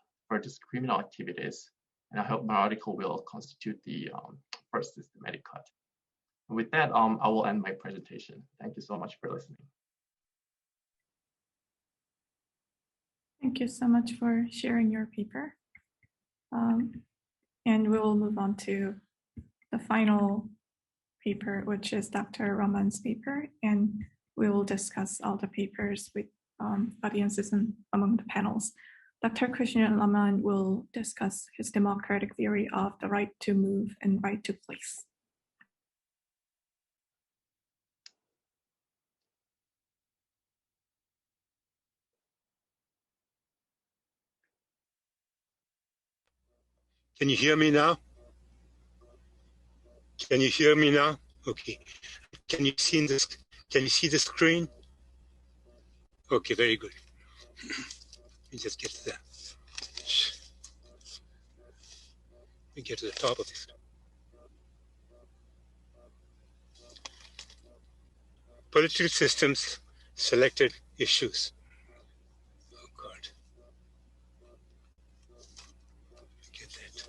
these criminal activities. And I hope my article will constitute the first systematic cut. And with that, I will end my presentation. Thank you so much for listening. Thank you so much for sharing your paper. And we will move on to the final paper, which is Dr. Raman's paper. And we will discuss all the papers with audiences and among the panels. Dr. Krishna Raman will discuss his democratic theory of the right to move and right to place. Can you hear me now? Can you hear me now? Okay. Can you see this? Can you see the screen? Okay, very good. Let me just get to that. Let me get to the top of this. Political systems, selected issues. Oh God. Get that.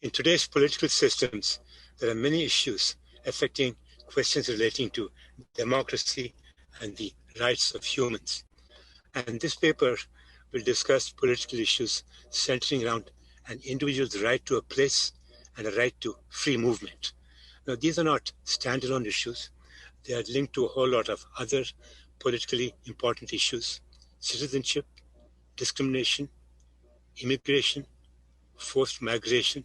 In today's political systems, there are many issues affecting questions relating to democracy and the rights of humans. And this paper will discuss political issues centering around an individual's right to a place and a right to free movement. Now, these are not standalone issues. They are linked to a whole lot of other politically important issues: citizenship, discrimination, immigration, forced migration,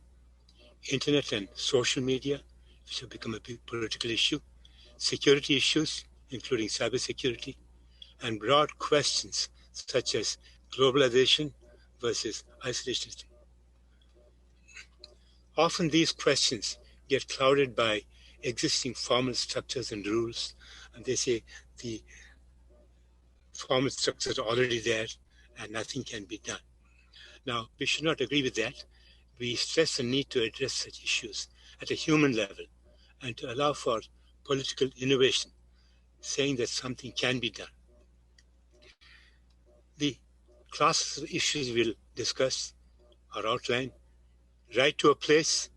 internet and social media, which have become a big political issue, security issues, including cybersecurity, and broad questions such as globalization versus isolationism. Often these questions get clouded by existing formal structures and rules, and they say the formal structures are already there and nothing can be done. Now, we should not agree with that. We stress the need to address such issues at a human level and to allow for political innovation, saying that something can be done. The classes of issues we'll discuss are outlined: right to a place,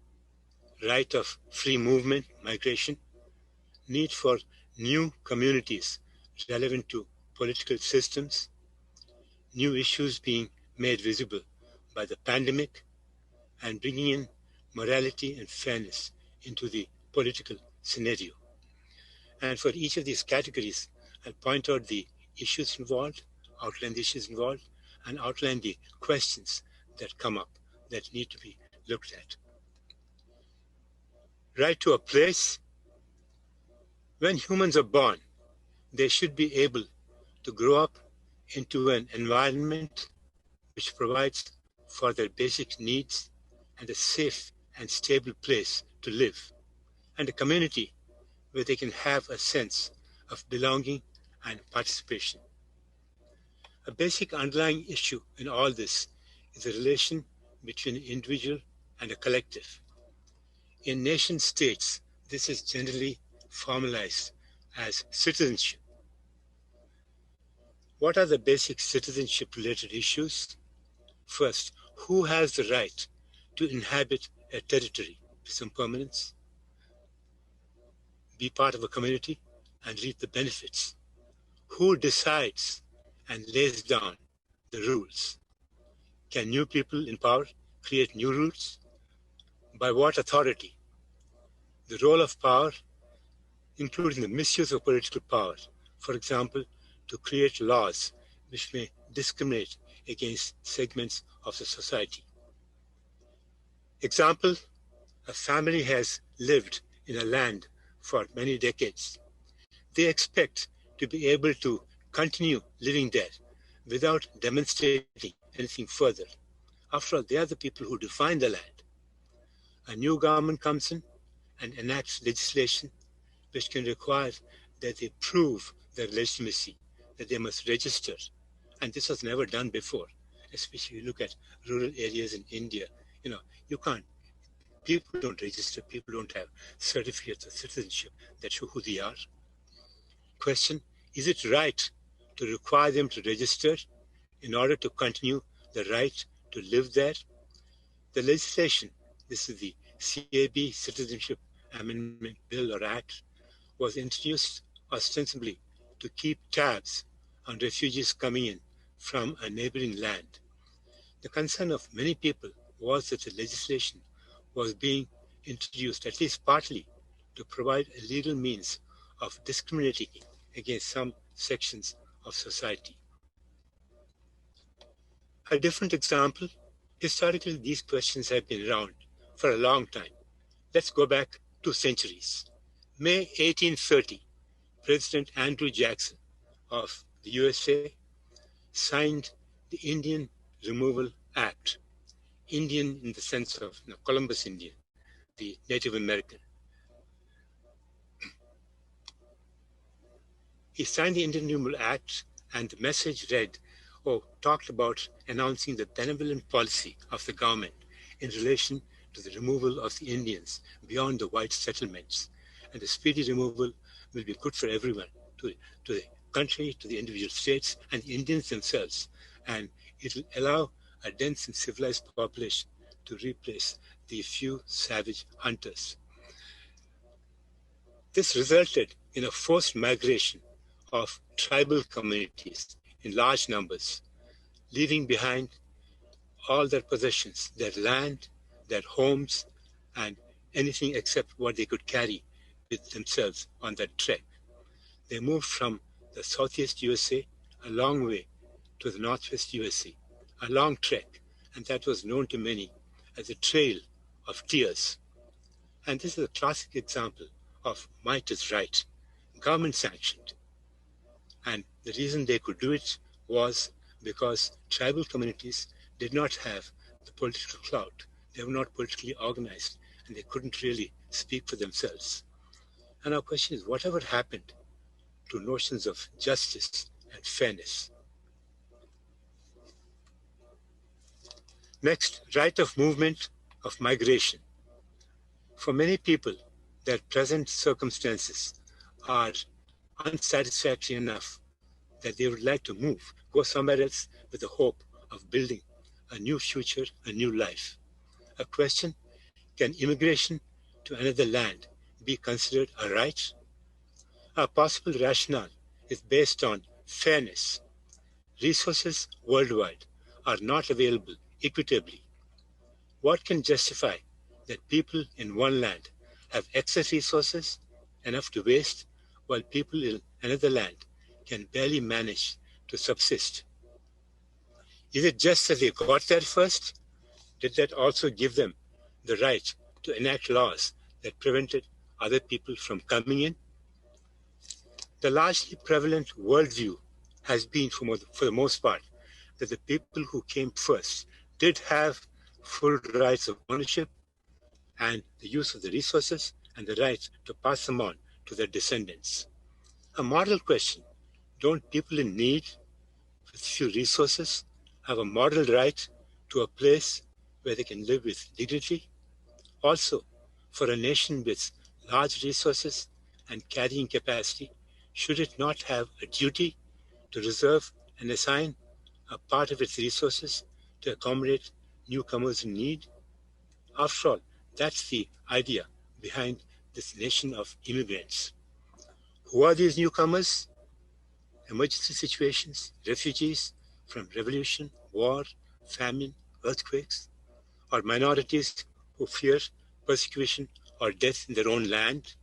right of free movement, migration, need for new communities relevant to political systems, new issues being made visible by the pandemic, and bringing in morality and fairness into the political scenario. And for each of these categories, I'll point out the issues involved, outline the issues involved, and outline the questions that come up that need to be looked at. Right to a place. When humans are born, they should be able to grow up into an environment which provides for their basic needs and a safe and stable place to live, and a community where they can have a sense of belonging and participation. A basic underlying issue in all this is the relation between an individual and a collective. In nation states, this is generally formalized as citizenship. What are the basic citizenship-related issues? First, who has the right to inhabit a territory with some permanence, be part of a community, and reap the benefits? Who decides and lays down the rules? Can new people in power create new rules? By what authority? The role of power, including the misuse of political power, for example, to create laws which may discriminate against segments of the society. Example, a family has lived in a land for many decades. They expect to be able to continue living there without demonstrating anything further. After all, they are the people who define the land. A new government comes in and enacts legislation which can require that they prove their legitimacy, that they must register. And this was never done before, especially if you look at rural areas in India. You can't, people don't register, people don't have certificates of citizenship that show who they are. Question, is it right to require them to register in order to continue the right to live there? The legislation, this is the CAB Citizenship Amendment Bill or Act, was introduced ostensibly to keep tabs on refugees coming in from a neighboring land. The concern of many people was that the legislation was being introduced, at least partly, to provide a legal means of discriminating against some sections of society. A different example, historically these questions have been around for a long time. Let's go back 2 centuries. May 1830, President Andrew Jackson of the USA signed the Indian Removal Act. Indian in the sense of Columbus Indian, the Native American. He signed the Indian Removal Act, and the message read, talked about announcing the benevolent policy of the government in relation to the removal of the Indians beyond the white settlements. And the speedy removal will be good for everyone, to the country, to the individual states, and the Indians themselves. And it will allow a dense and civilized population to replace the few savage hunters. This resulted in a forced migration of tribal communities in large numbers, leaving behind all their possessions, their land, their homes, and anything except what they could carry with themselves on that trek. They moved from the southeast USA a long way to the northwest USA, a long trek, and that was known to many as the Trail of Tears. And this is a classic example of might is right, government sanctioned. And the reason they could do it was because tribal communities did not have the political clout. They were not politically organized, and they couldn't really speak for themselves. And our question is, whatever happened to notions of justice and fairness? Next, right of movement, of migration. For many people, their present circumstances are unsatisfactory enough that they would like to move, go somewhere else with the hope of building a new future, a new life. A question, can immigration to another land be considered a right? A possible rationale is based on fairness. Resources worldwide are not available equitably. What can justify that people in one land have excess resources, enough to waste, while people in another land can barely manage to subsist? Is it just that they got there first? Did that also give them the right to enact laws that prevented other people from coming in? The largely prevalent worldview has been, for the most part, that the people who came first did have full rights of ownership and the use of the resources and the right to pass them on to their descendants. A moral question: don't people in need with few resources have a moral right to a place where they can live with dignity? Also, for a nation with large resources and carrying capacity, should it not have a duty to reserve and assign a part of its resources to accommodate newcomers in need? After all, that's the idea behind this nation of immigrants. Who are these newcomers? Emergency situations, refugees from revolution, war, famine, earthquakes, or minorities who fear persecution or death in their own land,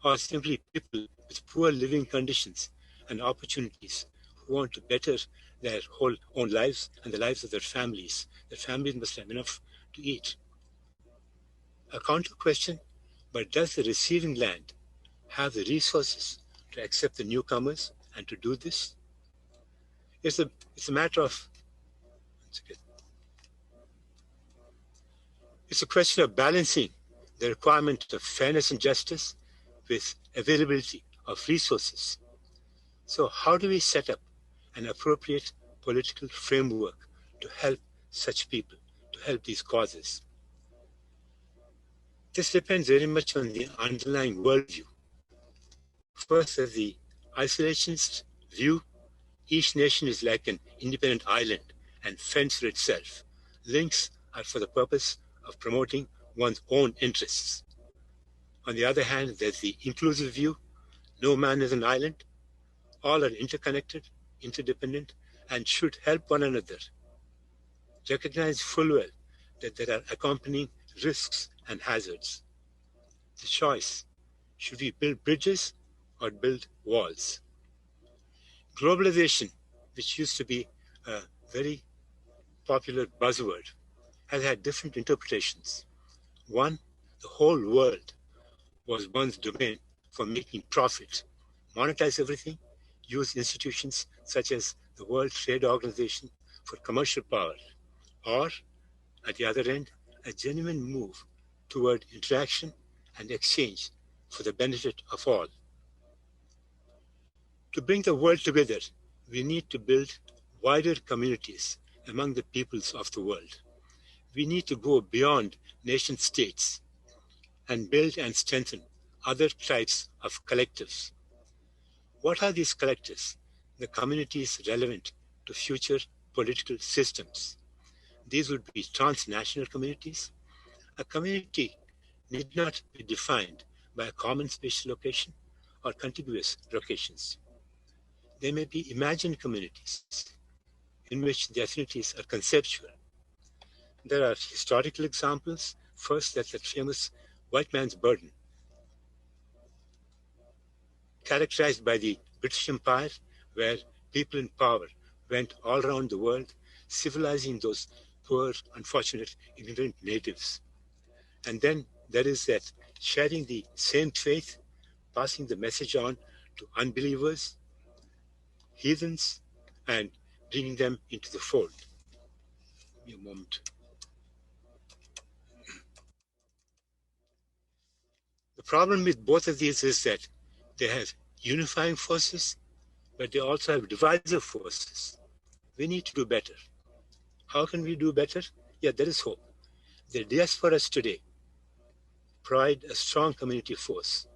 or simply people with poor living conditions and opportunities who want to better their whole own lives and the lives of their families. Their families must have enough to eat. A counter question: but does the receiving land have the resources to accept the newcomers and to do this? It's a matter of, it's a question of balancing the requirement of fairness and justice with availability of resources. So how do we set up an appropriate political framework to help such people, to help these causes? This depends very much on the underlying worldview. First, as the isolationist view, each nation is like an independent island and fends for itself. Links are for the purpose of promoting one's own interests. On the other hand, there's the inclusive view. No man is an island. All are interconnected, interdependent, and should help one another. Recognize full well that there are accompanying risks and hazards. The choice: should we build bridges or build walls? Globalization, which used to be a very popular buzzword, has had different interpretations. One, the whole world was one's domain for making profit, monetize everything, use institutions such as the World Trade Organization for commercial power, or, at the other end, a genuine move toward interaction and exchange for the benefit of all. To bring the world together, we need to build wider communities among the peoples of the world. We need to go beyond nation states and build and strengthen other types of collectives. What are these collectives? The communities relevant to future political systems. These would be transnational communities. A community need not be defined by a common spatial location or contiguous locations. They may be imagined communities in which the affinities are conceptual. There are historical examples. First, that's that famous white man's burden, characterized by the British Empire, where people in power went all around the world, civilizing those poor, unfortunate, ignorant natives. And then there is that sharing the same faith, passing the message on to unbelievers, heathens, and bringing them into the fold. Give me a moment. The problem with both of these is that they have unifying forces, but they also have divisive forces. We need to do better. How can we do better? Yeah, there is hope. The diasporas today provide a strong community force,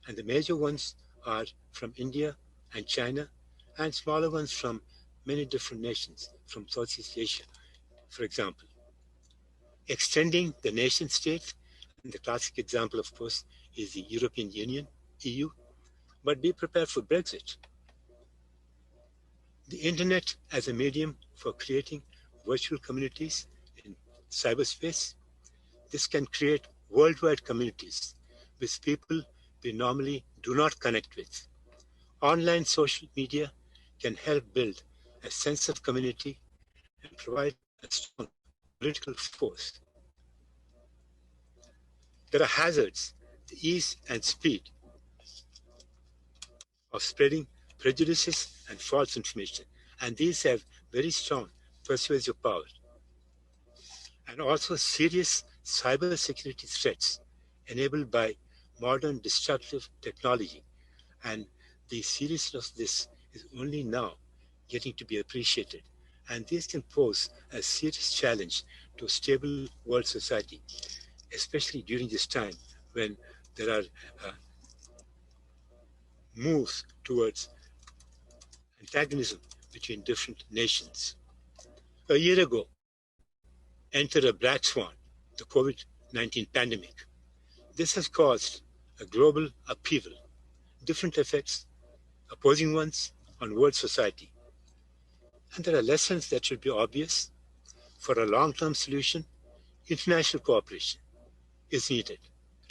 and the major ones are from India and China, and smaller ones from many different nations, from Southeast Asia, for example. Extending the nation state, and the classic example, of course, is the European Union, EU, but be prepared for Brexit. The internet as a medium for creating virtual communities in cyberspace, this can create worldwide communities with people we normally do not connect with. Online social media can help build a sense of community and provide a strong political force. There are hazards. The ease and speed of spreading prejudices and false information. And these have very strong persuasive power. And also serious cybersecurity threats enabled by modern destructive technology. And the seriousness of this is only now getting to be appreciated. And this can pose a serious challenge to a stable world society, especially during this time when there are moves towards antagonism between different nations. A year ago, entered a black swan, the COVID-19 pandemic. This has caused a global upheaval, different effects, opposing ones on world society. And there are lessons that should be obvious. For a long-term solution, international cooperation is needed.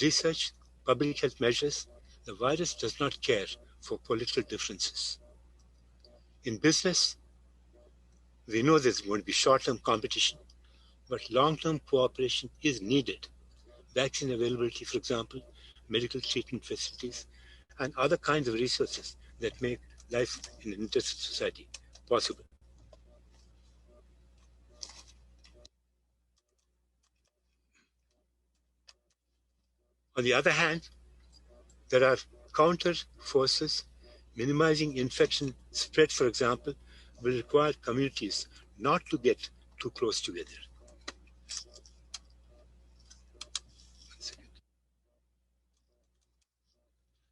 Research, public health measures, the virus does not care for political differences. In business, we know there's going to be short-term competition, but long-term cooperation is needed. Vaccine availability, for example, medical treatment facilities, and other kinds of resources that make life in an interactive society possible. On the other hand, there are counter forces. Minimizing infection spread, for example, will require communities not to get too close together.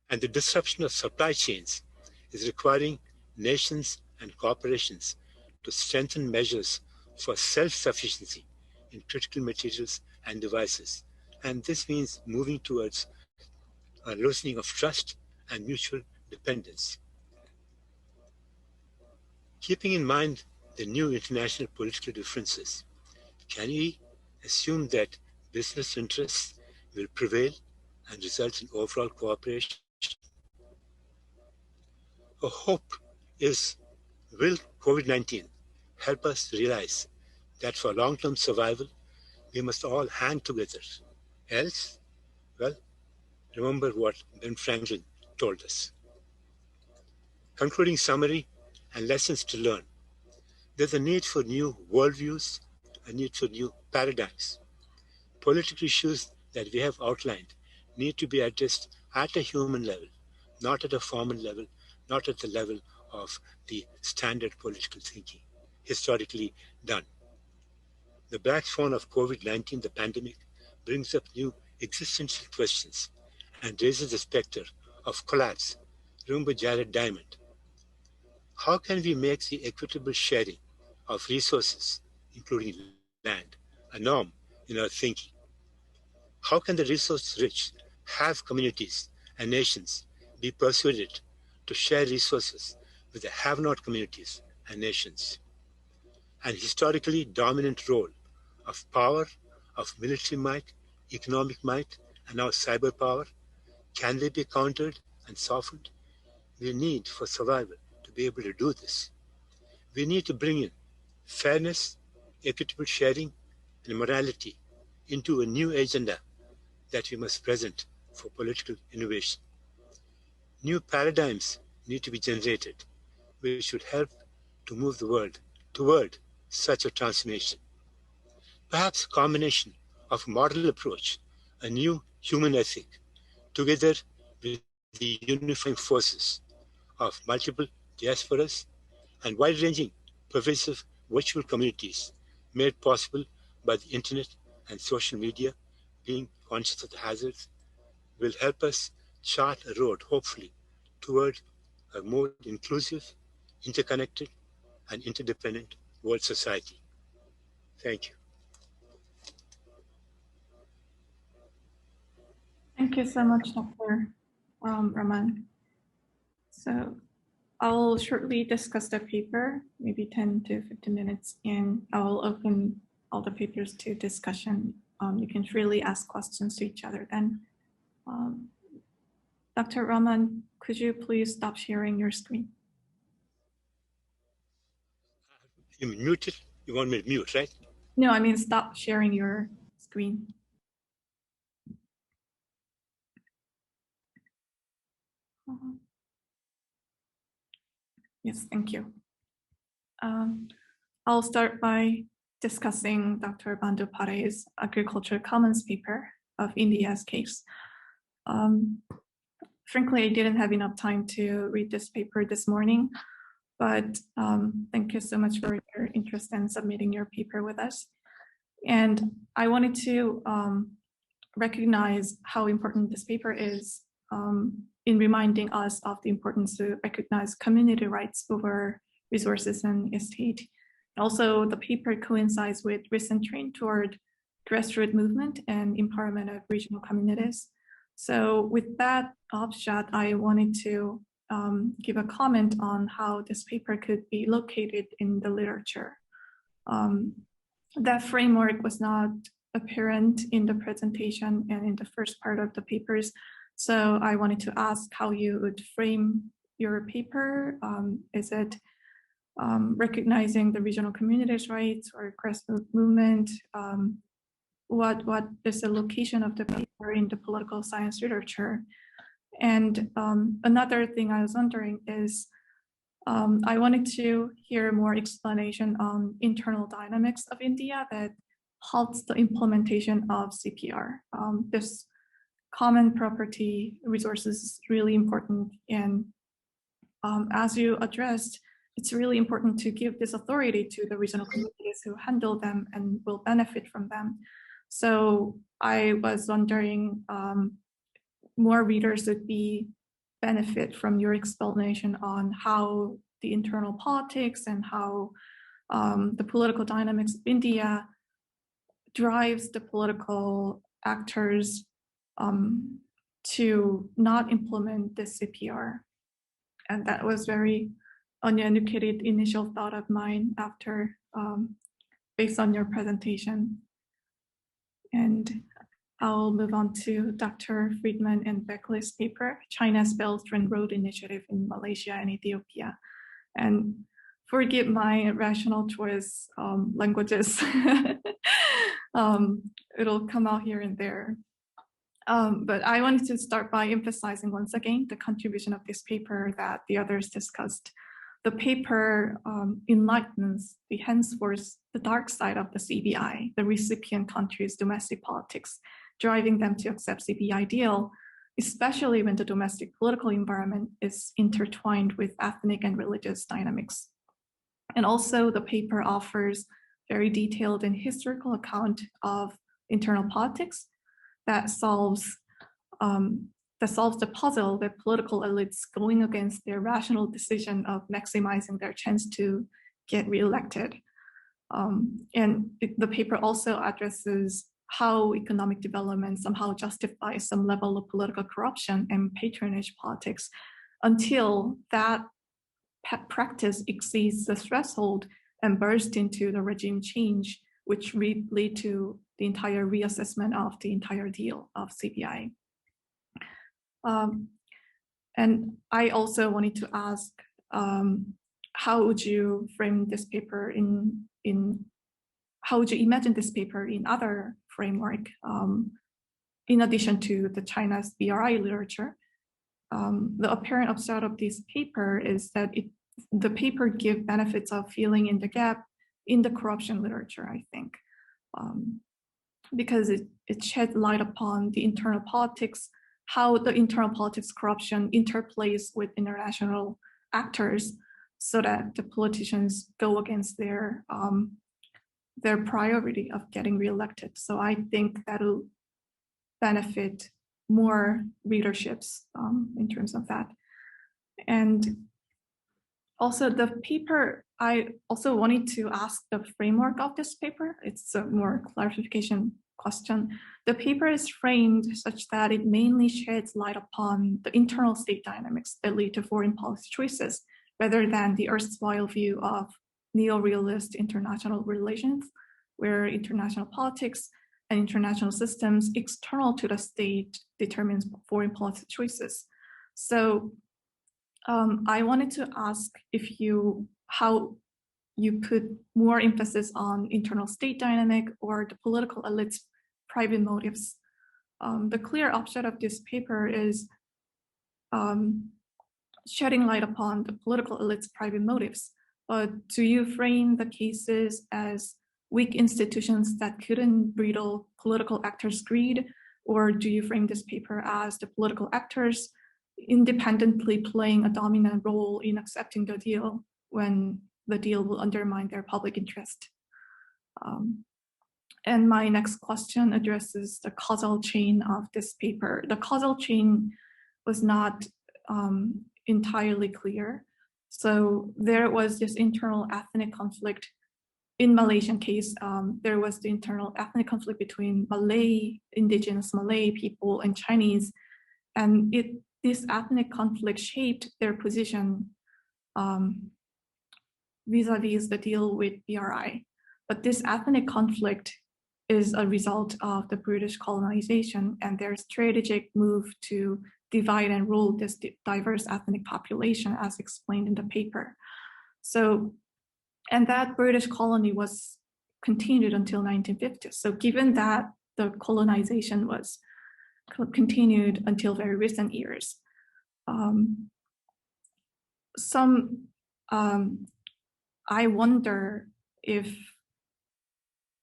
And the disruption of supply chains is requiring nations and corporations to strengthen measures for self-sufficiency in critical materials and devices. And this means moving towards a loosening of trust and mutual dependence. Keeping in mind the new international political differences, can we assume that business interests will prevail and result in overall cooperation? A hope is, will COVID-19 help us realize that for long-term survival, we must all hang together. Else, well, remember what Ben Franklin told us. Concluding summary and lessons to learn. There's a need for new worldviews, a need for new paradigms. Political issues that we have outlined need to be addressed at a human level, not at a formal level, not at the level of the standard political thinking historically done. The black swan of COVID-19, the pandemic, brings up new existential questions and raises the specter of collapse. Remember Jared Diamond. How can we make the equitable sharing of resources, including land, a norm in our thinking? How can the resource-rich have communities and nations be persuaded to share resources with the have-not communities and nations? An historically dominant role of power, of military might, economic might, and now cyber power, can they be countered and softened? We need, for survival, to be able to do this. We need to bring in fairness, equitable sharing, and morality into a new agenda that we must present for political innovation. New paradigms need to be generated, which should help to move the world toward such a transformation. Perhaps a combination of model approach, a new human ethic, together with the unifying forces of multiple diasporas and wide-ranging, pervasive virtual communities made possible by the internet and social media, being conscious of the hazards, will help us chart a road, hopefully, toward a more inclusive, interconnected, and interdependent world society. Thank you. Thank you so much, Dr. Raman. So I'll shortly discuss the paper, maybe 10 to 15 minutes, and I'll open all the papers to discussion. You can freely ask questions to each other then. Dr. Raman, could you please stop sharing your screen? You muted? You want me to mute, right? No, I mean stop sharing your screen. Yes, thank you. I'll start by discussing Dr. Bandoppare's Agricultural Commons paper of India's case. Frankly, I didn't have enough time to read this paper this morning, but thank you so much for your interest in submitting your paper with us. And I wanted to recognize how important this paper is in reminding us of the importance to recognize community rights over resources and estate. Also, the paper coincides with recent trend toward grassroots movement and empowerment of regional communities. So with that upshot, I wanted to give a comment on how this paper could be located in the literature. That framework was not apparent in the presentation and in the first part of the papers. So I wanted to ask how you would frame your paper. Is it recognizing the regional communities' rights or grassroots movement? What is the location of the paper in the political science literature? And another thing I was wondering is, I wanted to hear more explanation on internal dynamics of India that halts the implementation of CPR. This common property resources is really important. And as you addressed, it's really important to give this authority to the regional communities who handle them and will benefit from them. So I was wondering, more readers would benefit from your explanation on how the internal politics and how the political dynamics of India drives the political actors to not implement the CPR. And that was very uneducated initial thought of mine after, based on your presentation. And I'll move on to Dr. Friedman and Beckley's paper, China's Belt and Road Initiative in Malaysia and Ethiopia. And forgive my rational choice languages. It'll come out here and there. But I wanted to start by emphasizing once again the contribution of this paper that the others discussed. The paper enlightens the henceforth the dark side of the CBI, the recipient country's domestic politics, driving them to accept CBI deal, especially when the domestic political environment is intertwined with ethnic and religious dynamics. And also the paper offers very detailed and historical account of internal politics that solves the puzzle that political elites going against their rational decision of maximizing their chance to get reelected. And the paper also addresses how economic development somehow justifies some level of political corruption and patronage politics until that practice exceeds the threshold and bursts into the regime change, which lead to the entire reassessment of the entire deal of CBI. And I also wanted to ask, how would you frame this paper how would you imagine this paper in other framework, in addition to the China's BRI literature? The apparent upshot of this paper is that the paper gives benefits of filling in the gap in the corruption literature, I think, because it sheds light upon the internal politics, how the internal politics corruption interplays with international actors so that the politicians go against their priority of getting reelected. So I think that'll benefit more readerships in terms of that. And also the paper, I also wanted to ask the framework of this paper. It's a more clarification question. The paper is framed such that it mainly sheds light upon the internal state dynamics that lead to foreign policy choices, rather than the erstwhile view of neo-realist international relations, where international politics and international systems external to the state determines foreign policy choices. So I wanted to ask how you put more emphasis on internal state dynamic or the political elites' private motives. The clear upshot of this paper is shedding light upon the political elite's private motives. But do you frame the cases as weak institutions that couldn't bridle political actors' greed, or do you frame this paper as the political actors independently playing a dominant role in accepting the deal when the deal will undermine their public interest? And my next question addresses the causal chain of this paper. The causal chain was not entirely clear. So there was this internal ethnic conflict. In Malaysian case, there was the internal ethnic conflict between Malay, indigenous Malay people and Chinese. And this ethnic conflict shaped their position vis-a-vis the deal with BRI. But this ethnic conflict is a result of the British colonization and their strategic move to divide and rule this diverse ethnic population, as explained in the paper. So, and that British colony was continued until 1950. So given that the colonization was continued until very recent years, I wonder if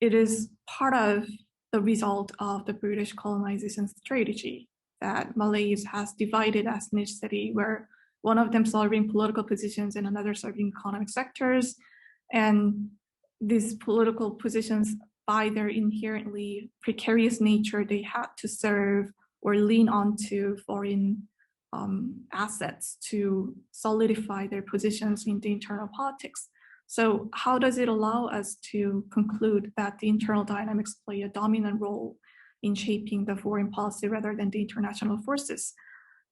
it is part of the result of the British colonization strategy that Malays has divided ethnicity, where one of them serving political positions and another serving economic sectors. And these political positions, by their inherently precarious nature, they had to serve or lean onto foreign assets to solidify their positions in the internal politics. So how does it allow us to conclude that the internal dynamics play a dominant role in shaping the foreign policy rather than the international forces?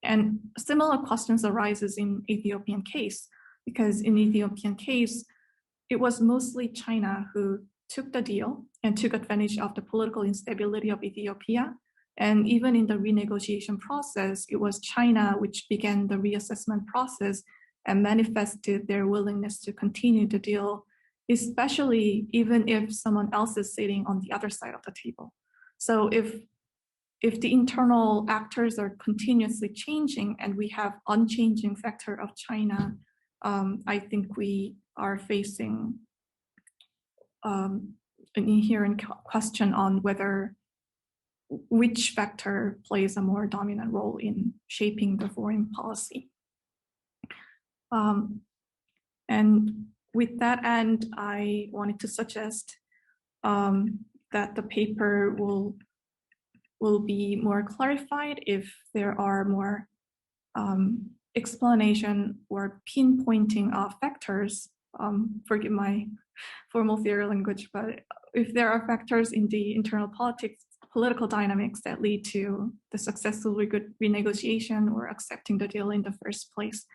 And similar questions arises in Ethiopian case, because in Ethiopian case, it was mostly China who took the deal and took advantage of the political instability of Ethiopia. And even in the renegotiation process, it was China which began the reassessment process and manifested their willingness to continue the deal, especially even if someone else is sitting on the other side of the table. So if the internal actors are continuously changing and we have unchanging factor of China, I think we are facing an inherent question on whether which factor plays a more dominant role in shaping the foreign policy. And with that end, I wanted to suggest that the paper will be more clarified if there are more explanation or pinpointing of factors. Forgive my formal theory language, but if there are factors in the internal political dynamics that lead to the successful renegotiation or accepting the deal in the first place.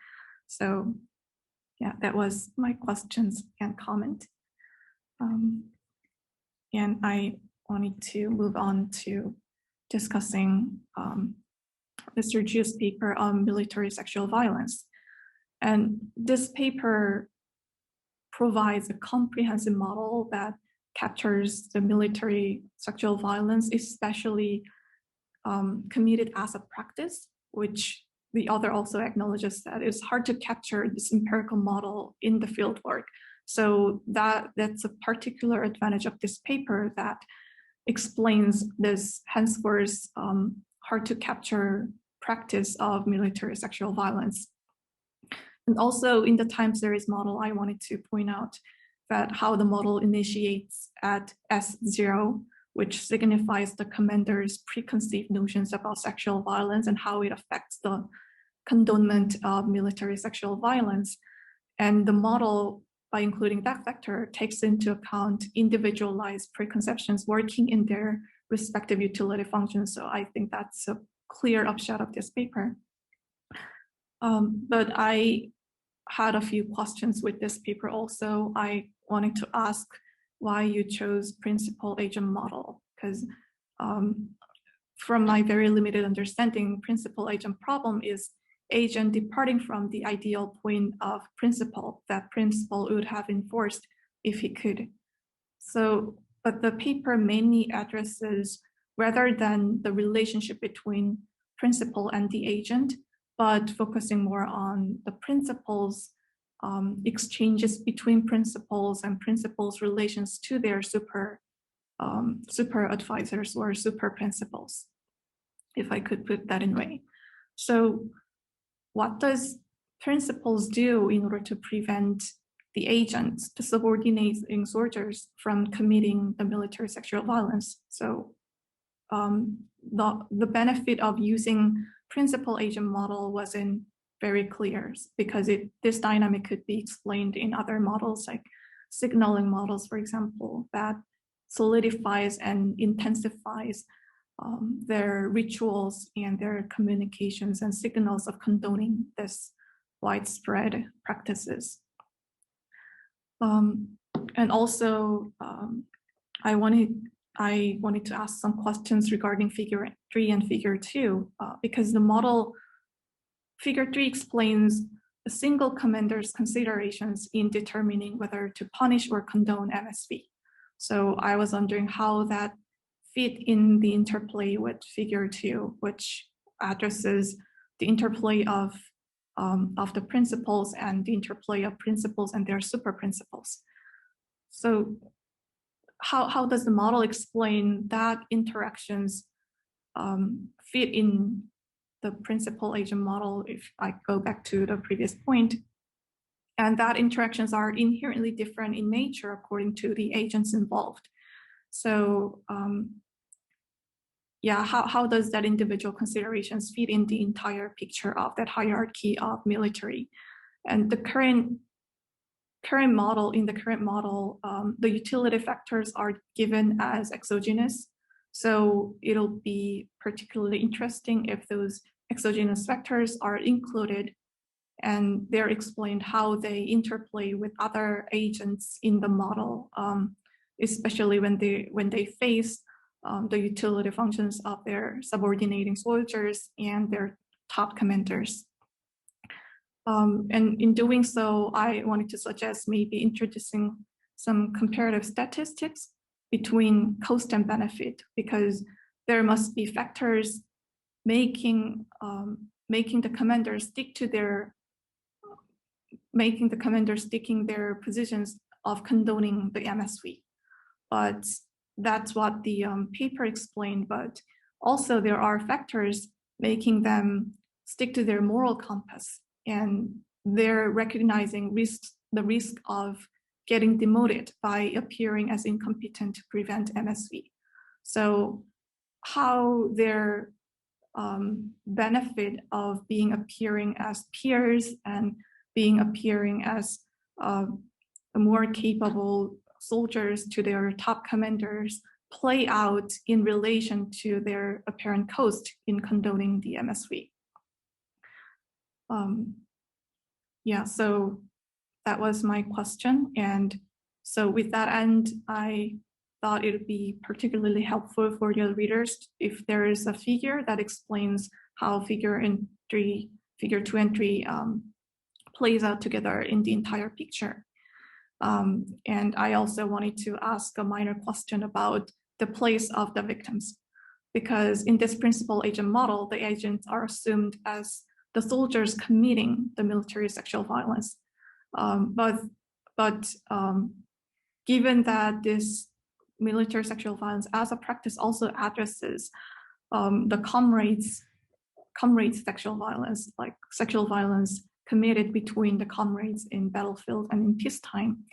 So yeah, that was my questions and comment. And I wanted to move on to discussing Mr. Ju's paper on military sexual violence. And this paper provides a comprehensive model that captures the military sexual violence, especially committed as a practice, which the author also acknowledges that it's hard to capture this empirical model in the field work. So that's a particular advantage of this paper that explains this henceforth hard to capture practice of military sexual violence. And also in the time series model, I wanted to point out that how the model initiates at S0, which signifies the commander's preconceived notions about sexual violence and how it affects the condonement of military sexual violence. And the model, by including that factor, takes into account individualized preconceptions working in their respective utility functions. So I think that's a clear upshot of this paper. But I had a few questions with this paper also. I wanted to ask why you chose principal agent model, because from my very limited understanding, principal agent problem is agent departing from the ideal point of principle that principal would have enforced if he could. So, but the paper mainly addresses rather than the relationship between principal and the agent, but focusing more on the principals, exchanges between principals and principals' relations to their super advisors or super principals, if I could put that in a way. So what does principals do in order to prevent the agents, the subordinating soldiers, from committing the military sexual violence? So the benefit of using principal agent model wasn't very clear, because this dynamic could be explained in other models, like signaling models, for example, that solidifies and intensifies their rituals and their communications and signals of condoning this widespread practices. And also, I wanted to ask some questions regarding figure 3 and figure 2, because the model figure 3 explains a single commander's considerations in determining whether to punish or condone MSV. So I was wondering how that fit in the interplay with figure 2, which addresses the interplay of the principles and the interplay of principles and their super principles. So how does the model explain that interactions fit in the principal agent model, if I go back to the previous point, and that interactions are inherently different in nature according to the agents involved. So yeah, how does that individual considerations fit in the entire picture of that hierarchy of military? And the current model, the utility factors are given as exogenous. So it'll be particularly interesting if those exogenous factors are included and they're explained how they interplay with other agents in the model, especially when they face the utility functions of their subordinating soldiers and their top commanders. And in doing so, I wanted to suggest maybe introducing some comparative statistics between cost and benefit, because there must be factors making the commanders sticking their positions of condoning the MSV. But that's what the paper explained. But also there are factors making them stick to their moral compass, and they're recognizing the risk of getting demoted by appearing as incompetent to prevent MSV. So how their benefit of appearing as peers and appearing as more capable soldiers to their top commanders play out in relation to their apparent cost in condoning the MSV. Yeah, so that was my question. And so with that end, I thought it would be particularly helpful for your readers if there is a figure that explains how figure 2 and 3 plays out together in the entire picture. And I also wanted to ask a minor question about the place of the victims, because in this principal agent model, the agents are assumed as the soldiers committing the military sexual violence. But given that this military sexual violence as a practice also addresses the comrades' sexual violence, like sexual violence committed between the comrades in battlefield and in peacetime,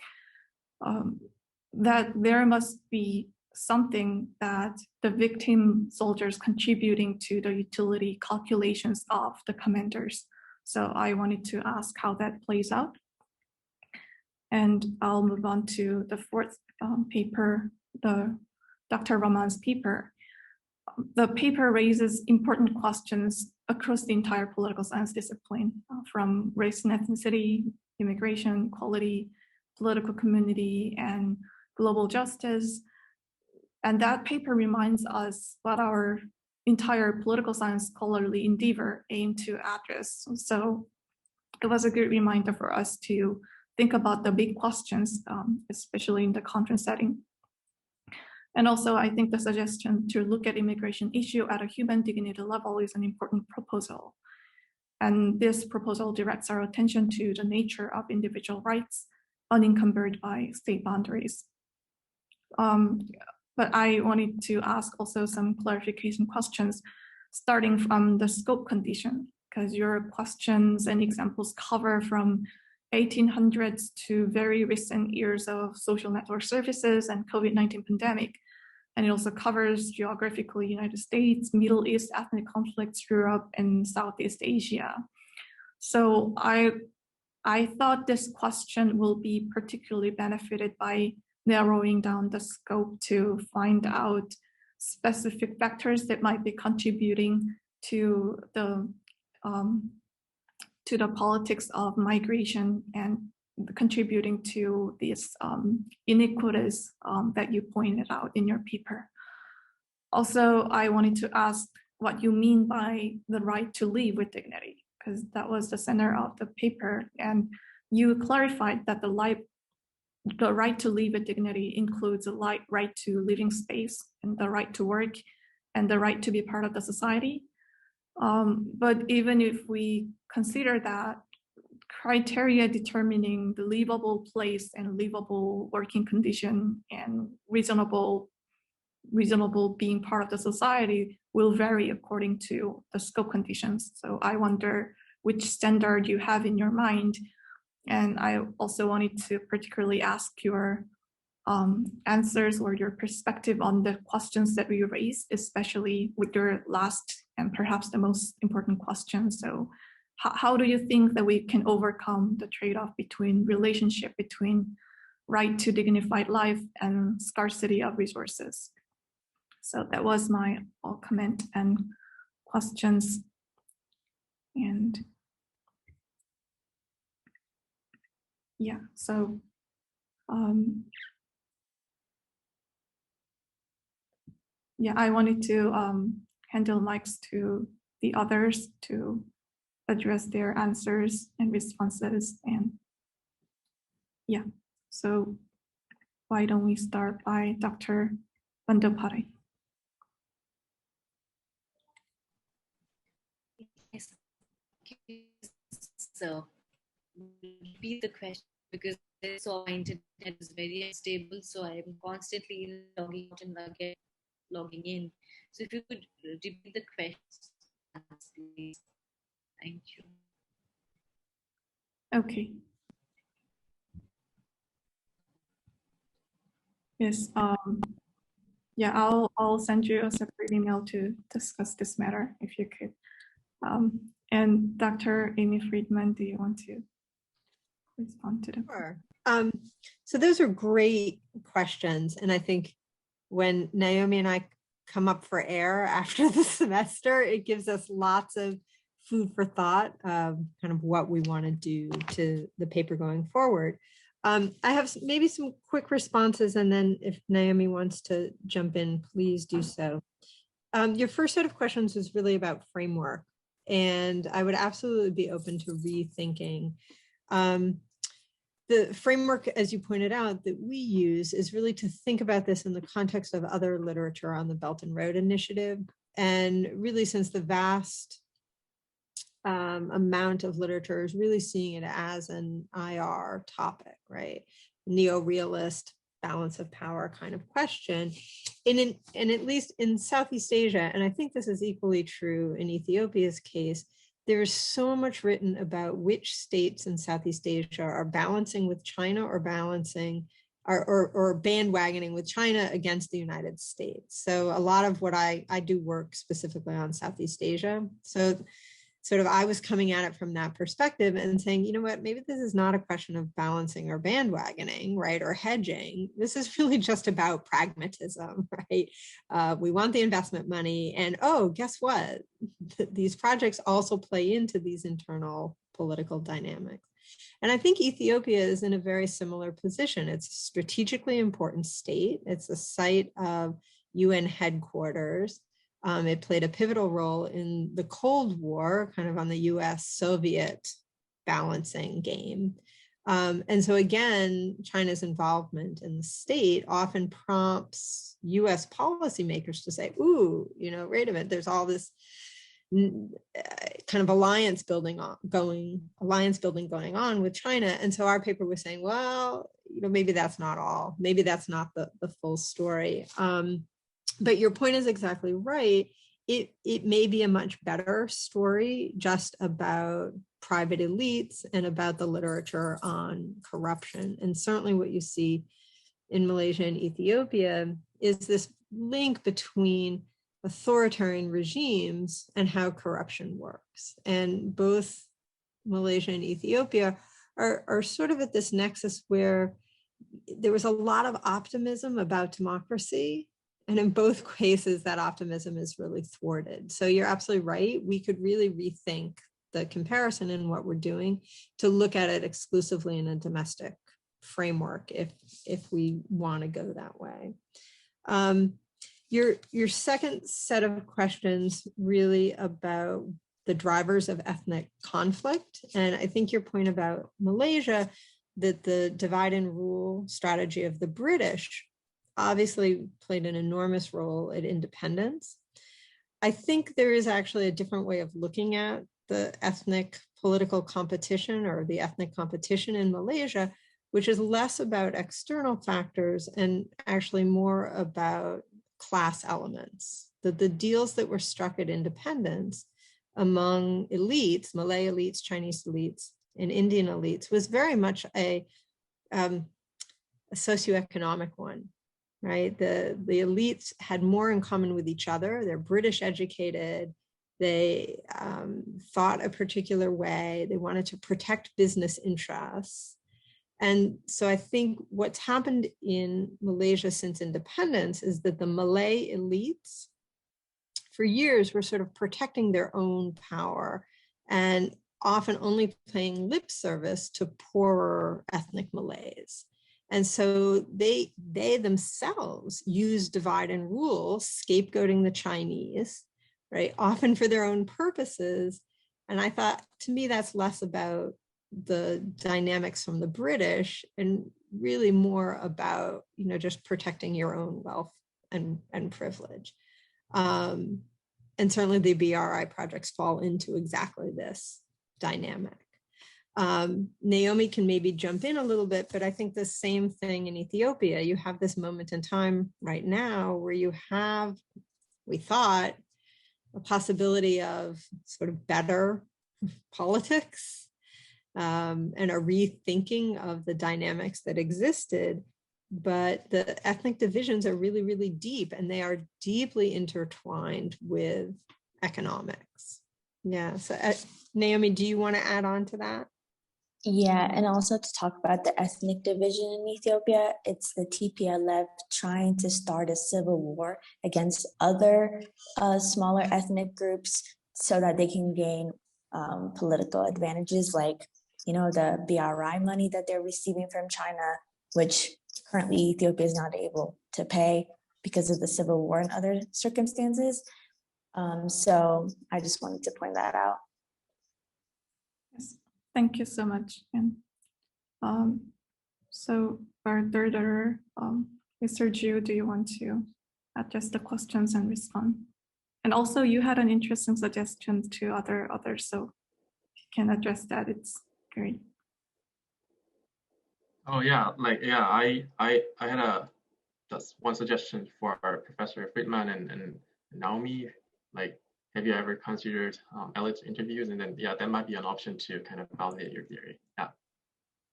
that there must be something that the victim soldiers contributing to the utility calculations of the commanders. So I wanted to ask how that plays out. And I'll move on to the fourth paper, the Dr. Raman's paper. The paper raises important questions across the entire political science discipline, from race and ethnicity, immigration, equality, political community, and global justice. And that paper reminds us what our entire political science scholarly endeavor aim to address. So it was a good reminder for us to think about the big questions, especially in the conference setting. And also, I think the suggestion to look at immigration issue at a human dignity level is an important proposal. And this proposal directs our attention to the nature of individual rights unencumbered by state boundaries. But I wanted to ask also some clarification questions starting from the scope condition, because your questions and examples cover from 1800s to very recent years of social network services and COVID-19 pandemic. And it also covers geographically United States, Middle East, ethnic conflicts, Europe, and Southeast Asia. So I thought this question will be particularly benefited by narrowing down the scope to find out specific factors that might be contributing to the politics of migration and contributing to these inequities that you pointed out in your paper. Also, I wanted to ask what you mean by the right to live with dignity, because that was the center of the paper. And you clarified that the right to live with dignity includes the right to living space and the right to work and the right to be part of the society. But even if we consider that, criteria determining the livable place and livable working condition and reasonable being part of the society will vary according to the scope conditions. So I wonder which standard you have in your mind. And I also wanted to particularly ask your answers or your perspective on the questions that we raised, especially with your last and perhaps the most important question. So how do you think that we can overcome the trade-off between relationship between right to dignified life and scarcity of resources? So that was my comment and questions. And yeah, so yeah, I wanted to handle mics to the others to address their answers and responses. And yeah, so why don't we start by Dr. Bandopare? Yes. So repeat the question because I saw my internet is very unstable, so I am constantly logging out and again logging in. So if you could repeat the question, please. Thank you. Okay. Yes. Yeah, I'll send you a separate email to discuss this matter if you could. And Dr. Amy Friedman, do you want to respond to them? Sure. So those are great questions. And I think when Naomi and I come up for air after the semester, it gives us lots of food for thought of kind of what we want to do to the paper going forward. I have maybe some quick responses, and then if Naomi wants to jump in, please do so. Your first set of questions was really about framework, and I would absolutely be open to rethinking. The framework, as you pointed out, that we use is really to think about this in the context of other literature on the Belt and Road Initiative. And really, since the vast amount of literature is really seeing it as an IR topic, right? Neo-realist balance of power kind of question. And at least in Southeast Asia, and I think this is equally true in Ethiopia's case, there's so much written about which states in Southeast Asia are balancing with China or balancing or bandwagoning with China against the United States. So a lot of what I do work specifically on Southeast Asia. So sort of I was coming at it from that perspective and saying, you know what, maybe this is not a question of balancing or bandwagoning, right, or hedging. This is really just about pragmatism, right? We want the investment money, and oh, guess what? These projects also play into these internal political dynamics. And I think Ethiopia is in a very similar position. It's a strategically important state. It's a site of UN headquarters. It played a pivotal role in the Cold War, kind of on the US-Soviet balancing game. And so again, China's involvement in the state often prompts US policymakers to say, ooh, you know, wait a minute, there's all this kind of alliance building going on with China. And so our paper was saying, well, maybe that's not all. Maybe that's not the full story. But your point is exactly right. It may be a much better story just about private elites and about the literature on corruption. And certainly what you see in Malaysia and Ethiopia is this link between authoritarian regimes and how corruption works. And both Malaysia and Ethiopia are sort of at this nexus where there was a lot of optimism about democracy. And in both cases, that optimism is really thwarted. So you're absolutely right. We could really rethink the comparison in what we're doing to look at it exclusively in a domestic framework if we want to go that way. Your second set of questions really about the drivers of ethnic conflict. And I think your point about Malaysia, that the divide and rule strategy of the British obviously played an enormous role at independence. I think there is actually a different way of looking at the ethnic political competition or the ethnic competition in Malaysia, which is less about external factors and actually more about class elements. That the deals that were struck at independence among elites, Malay elites, Chinese elites, and Indian elites was very much a socioeconomic one, right? The elites had more in common with each other. They're British educated. They thought a particular way. They wanted to protect business interests. And so I think what's happened in Malaysia since independence is that the Malay elites for years were sort of protecting their own power and often only paying lip service to poorer ethnic Malays. And so they themselves use divide and rule, scapegoating the Chinese, right? Often for their own purposes. And I thought, to me, that's less about the dynamics from the British and really more about, just protecting your own wealth and privilege. And certainly the BRI projects fall into exactly this dynamic. Naomi can maybe jump in a little bit, but I think the same thing in Ethiopia. You have this moment in time right now where you have, we thought, a possibility of sort of better politics and a rethinking of the dynamics that existed. But the ethnic divisions are really, really deep, and they are deeply intertwined with economics. Yeah. So Naomi, do you want to add on to that? Yeah, and also to talk about the ethnic division in Ethiopia, it's the TPLF trying to start a civil war against other smaller ethnic groups so that they can gain political advantages, like, the BRI money that they're receiving from China, which currently Ethiopia is not able to pay because of the civil war and other circumstances. So I just wanted to point that out. Yes, thank you so much. And so further, Mr. Ju, do you want to address the questions and respond? And also, you had an interesting suggestion to others, so if you can address that, it's great. Oh yeah, I had just one suggestion for Professor Friedman and Naomi. Like, have you ever considered elite interviews? And then that might be an option to kind of validate your theory. Yeah,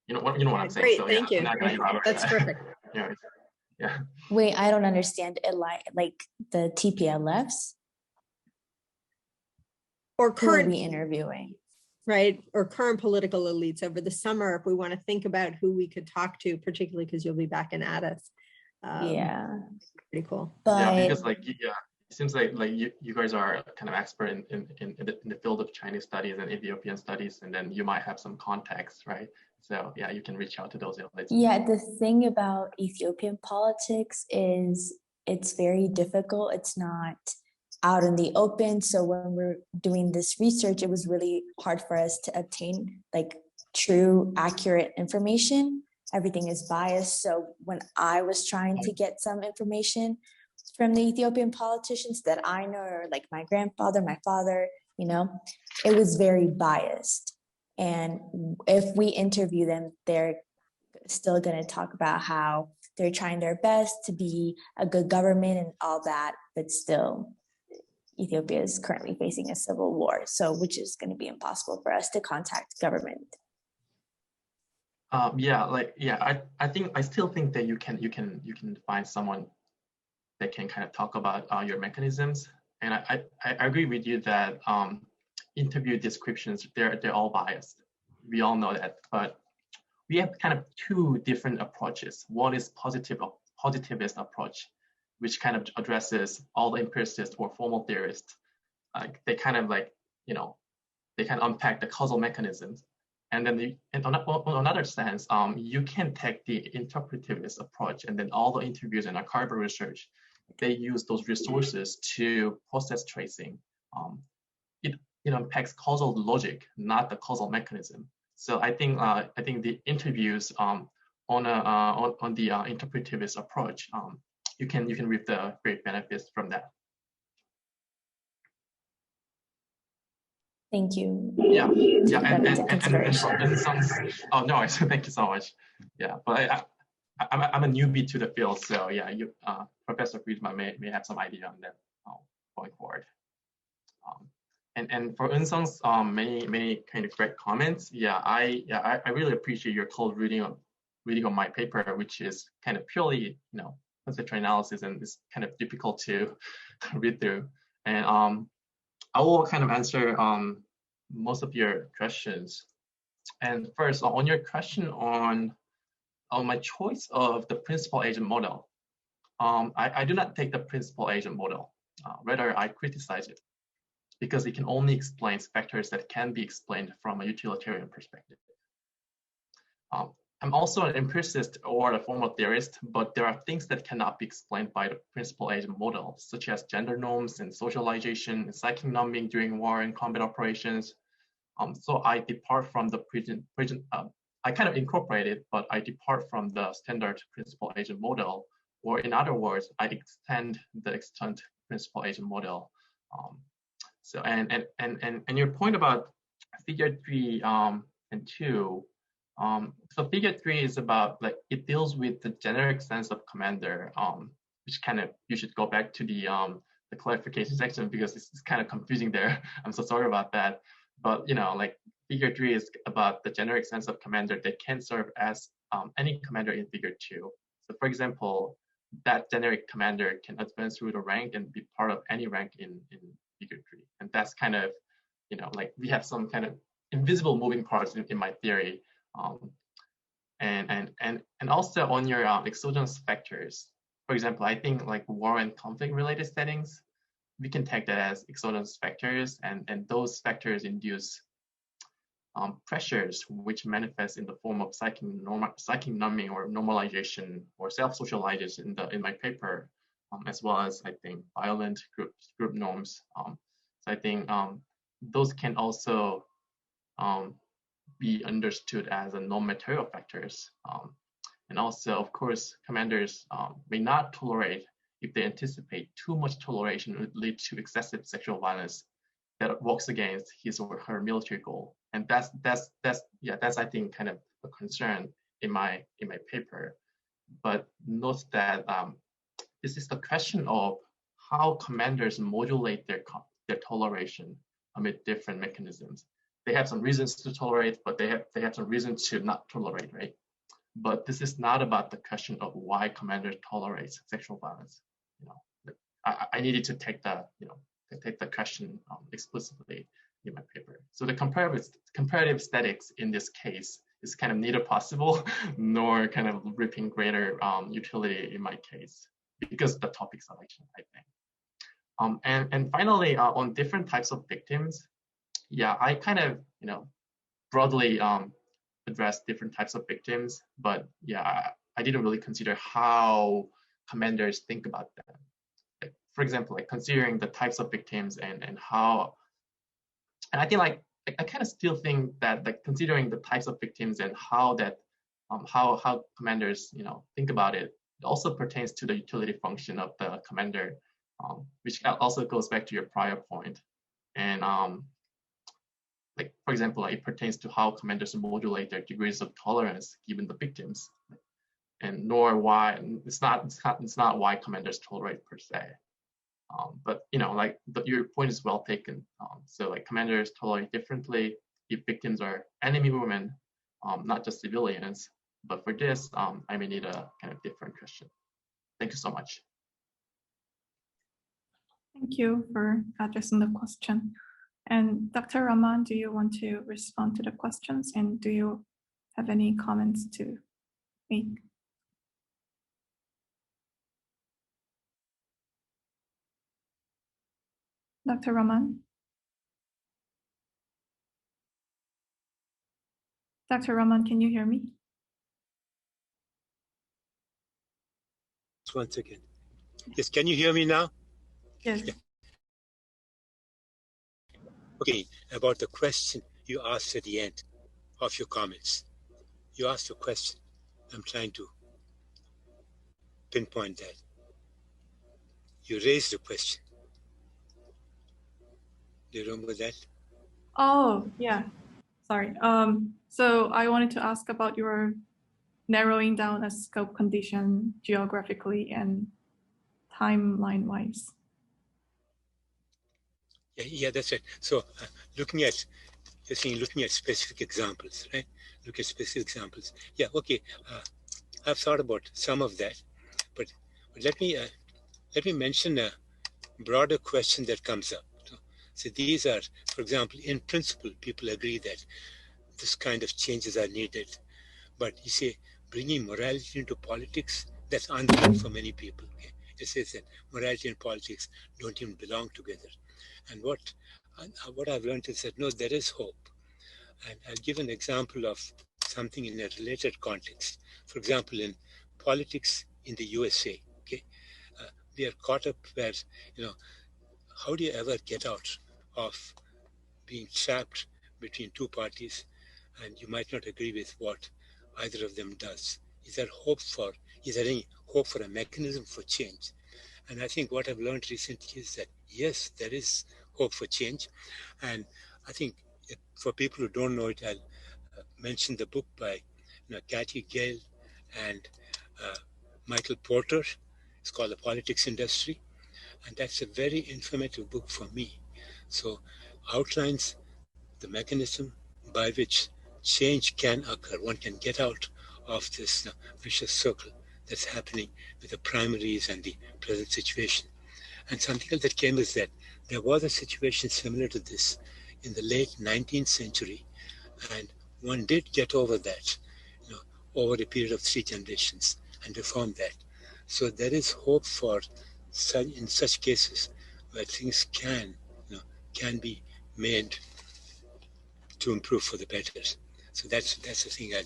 you know what I'm saying. Great, so, thank you. That's perfect. Yeah. Wait, I don't understand it. Like the TPLFs, or who are current we interviewing? Right, or current political elites over the summer, if we want to think about who we could talk to, particularly because you'll be back in Addis. Yeah, pretty cool. But because it seems like you guys are kind of expert in the field of Chinese studies and Ethiopian studies, and then you might have some context, right? So yeah, you can reach out to those elites. yeah, the thing about Ethiopian politics is it's very difficult. It's not out in the open. So when we're doing this research, it was really hard for us to obtain like true, accurate information. Everything is biased. So when I was trying to get some information from the Ethiopian politicians that I know, or like my grandfather, my father, you know, it was very biased. And if we interview them, they're still going to talk about how they're trying their best to be a good government and all that, but still Ethiopia is currently facing a civil war, so which is going to be impossible for us to contact government. I still think that you can find someone that can kind of talk about your mechanisms. And I agree with you that interview descriptions, they're all biased. We all know that, but we have kind of two different approaches. One is positivist approach, which kind of addresses all the empiricists or formal theorists. They kind of they can unpack the causal mechanisms. And then on another sense, you can take the interpretivist approach, and then all the interviews and archival research, they use those resources to process tracing. It unpacks causal logic, not the causal mechanism. So I think the interviews on the interpretivist approach, you can reap the great benefits from that. Thank you. Yeah, and Oh no, thank you so much. Yeah, but I'm a newbie to the field, so yeah, Professor Friedman may have some idea on that going forward. And for Eun-sung's many kind of great comments, I really appreciate your cold reading of my paper, which is kind of purely conceptual analysis, and it's kind of difficult to read through. And I will kind of answer most of your questions. And first, on your question on my choice of the principal agent model, I do not take the principal agent model. Rather, I criticize it because it can only explain factors that can be explained from a utilitarian perspective. I'm also an empiricist or a formal theorist, but there are things that cannot be explained by the principal agent model, such as gender norms and socialization, and psychic numbing during war and combat operations. So I depart from the I kind of incorporate it, but I depart from the standard principal agent model, or in other words, I extend the extant principal agent model. So and your point about figure 3 and 2. So figure 3 is about it deals with the generic sense of commander, which kind of you should go back to the clarification section because it's kind of confusing there. I'm so sorry about that. But figure 3 is about the generic sense of commander that can serve as any commander in figure 2. So for example, that generic commander can advance through the rank and be part of any rank in figure 3. And that's kind of, we have some kind of invisible moving parts in my theory. And also on your exogenous factors, for example, I think war and conflict related settings, we can take that as exogenous factors, and those factors induce pressures which manifest in the form of psychic numbing or normalization or self-socialization in my paper, as well as I think violent group norms. So I think those can also be understood as a non-material factors. And also, of course, commanders may not tolerate if they anticipate too much toleration would lead to excessive sexual violence that works against his or her military goal. And that's I think kind of a concern in my paper. But note that this is the question of how commanders modulate their toleration amid different mechanisms. They have some reasons to tolerate, but they have some reasons to not tolerate, right? But this is not about the question of why commanders tolerate sexual violence. I needed to take the question explicitly in my paper. So the comparative statics in this case is kind of neither possible nor kind of reaping greater utility in my case because of the topic selection, I think. And finally, on different types of victims, I kind of broadly address different types of victims, but I didn't really consider how commanders think about them. For example, considering the types of victims and how, and I think I kind of still think that considering the types of victims and how that how commanders think about it, it also pertains to the utility function of the commander, which also goes back to your prior point. And like, for example, it pertains to how commanders modulate their degrees of tolerance given the victims, and nor why it's not why commanders tolerate per se. But like your point is well taken. So like commanders tolerate differently if victims are enemy women, not just civilians. But for this, I may need a kind of different question. Thank you so much. Thank you for addressing the question. And Dr. Rahman, do you want to respond to the questions? And do you have any comments to make? Dr. Rahman? Dr. Rahman, can you hear me? Once again. Yes, can you hear me now? Yes. Yeah. Okay, about the question you asked at the end of your comments. You asked a question. I'm trying to pinpoint that. You raised a question. Do you remember that? Oh, yeah. Sorry. So I wanted to ask about your narrowing down a scope condition geographically and timeline-wise. Yeah, that's right. So looking at specific examples, right? Look at specific examples. Yeah, okay. I've thought about some of that, but let me mention a broader question that comes up. So these are, for example, in principle, people agree that this kind of changes are needed. But you see, bringing morality into politics, that's unfair for many people. Okay? It says that morality and politics don't even belong together. And what I've learned is that, no, there is hope. And I'll give an example of something in a related context. For example, in politics in the USA, okay, we are caught up where, how do you ever get out of being trapped between two parties and you might not agree with what either of them does? Is there any hope for a mechanism for change? And I think what I've learned recently is that, yes, there is hope for change. And I think for people who don't know it, I'll mention the book by Cathy Gale and Michael Porter. It's called The Politics Industry. And that's a very informative book for me. So outlines the mechanism by which change can occur. One can get out of this vicious circle that's happening with the primaries and the present situation. And something else that came is that there was a situation similar to this in the late 19th century, and one did get over that, over a period of 3 generations and reform that. So there is hope for in such cases where things can be made to improve for the better. So that's the thing I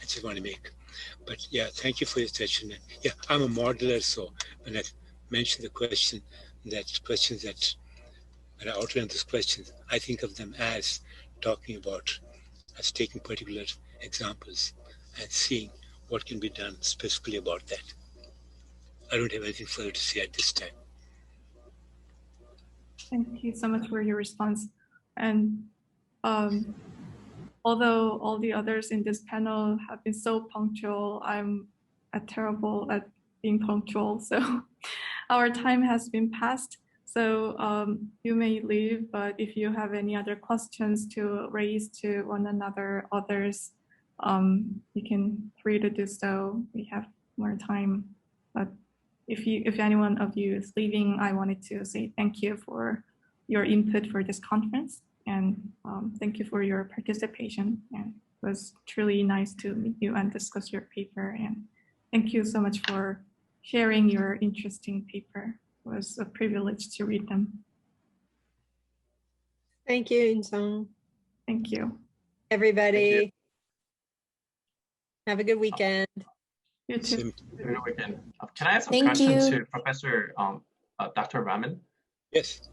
just want to make. But yeah, thank you for your session. Yeah, I'm a modeler, so when I mention the questions that when I outline these questions, I think of them as taking particular examples and seeing what can be done specifically about that. I don't have anything further to say at this time. Thank you so much for your response. And although all the others in this panel have been so punctual, I'm terrible at being punctual. So our time has been passed. So you may leave, but if you have any other questions to raise to one another, others, you can free to do so. We have more time. But if anyone of you is leaving, I wanted to say thank you for your input for this conference. And thank you for your participation. And it was truly nice to meet you and discuss your paper. And thank you so much for sharing your interesting paper. It was a privilege to read them. Thank you, In-sung. Thank you. Everybody. Thank you. Have a good weekend. You too. Good weekend. Can I ask a Thank question you. to Professor Dr. Rahman? Yes.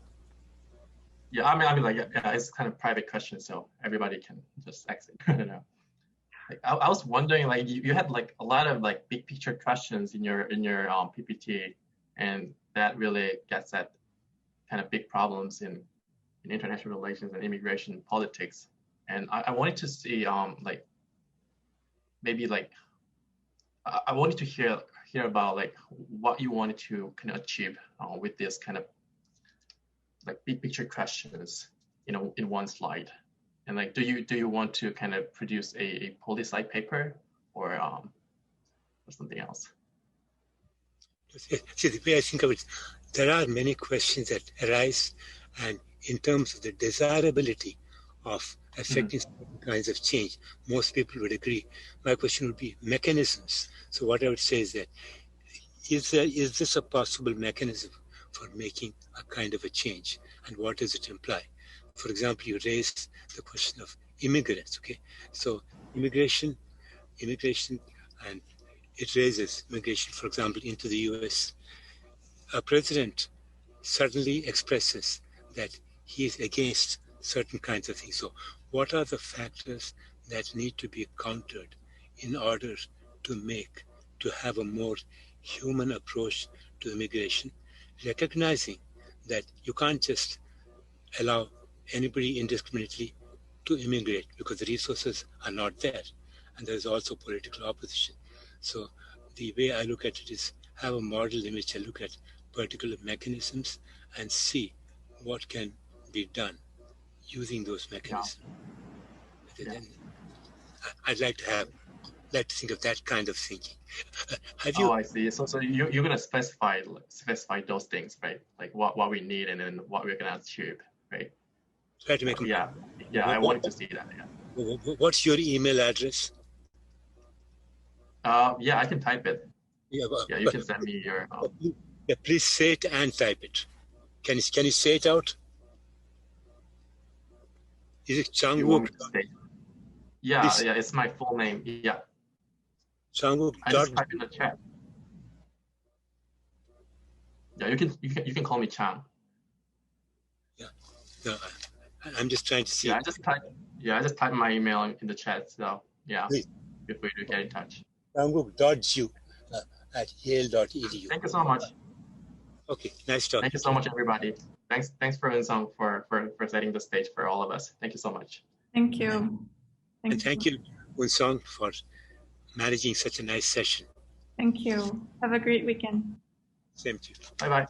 Yeah, I mean, like, yeah, it's kind of private question, so everybody can just exit. I don't know. Like, I was wondering, like, you had like a lot of like big picture questions in your PPT, and that really gets at kind of big problems in in international relations and immigration politics. And I wanted to see like maybe like I wanted to hear about like what you wanted to kind of achieve with this kind of like big picture questions, you know, in one slide. And like, do you want to kind of produce a poly-sci paper or something else? See, the way I think of it, there are many questions that arise, and in terms of the desirability of affecting certain kinds of change, most people would agree. My question would be mechanisms. So what I would say is that, is this a possible mechanism for making a kind of a change, and what does it imply? For example, you raised the question of immigrants, okay? So immigration, and it raises migration, for example, into the US. A president suddenly expresses that he is against certain kinds of things. So what are the factors that need to be countered in order to have a more human approach to immigration, recognizing that you can't just allow anybody indiscriminately to immigrate because the resources are not there, and there's also political opposition. So the way I look at it is have a model in which I look at particular mechanisms and see what can be done using those mechanisms. Yeah. Then I'd like to think of that kind of thinking. Have you? Oh, I see. So you're gonna specify those things, right? Like what we need and then what we're gonna achieve, right? Try to make them. Yeah. I wanted to see that. Yeah. What's your email address? Yeah, I can type it. Yeah, you can send me your. Yeah, please say it and type it. Can you say it out? Is it You want me Changbuk? to say? Yeah, Please. yeah, it's my full name. Yeah. Changbuk. I just type in the chat. Yeah, you can call me Chang. Yeah. No, I'm just trying to see. Yeah, I just type my email in the chat. So yeah, Please. feel free to get in touch. Changbuk.ju at yale.edu. Thank you so much. Okay, nice talking. Thank you so much, everybody. Thanks for Unsung for setting the stage for all of us. Thank you so much. Thank you. And thank you, Unsung, for managing such a nice session. Thank you. Have a great weekend. Same to you. Bye bye.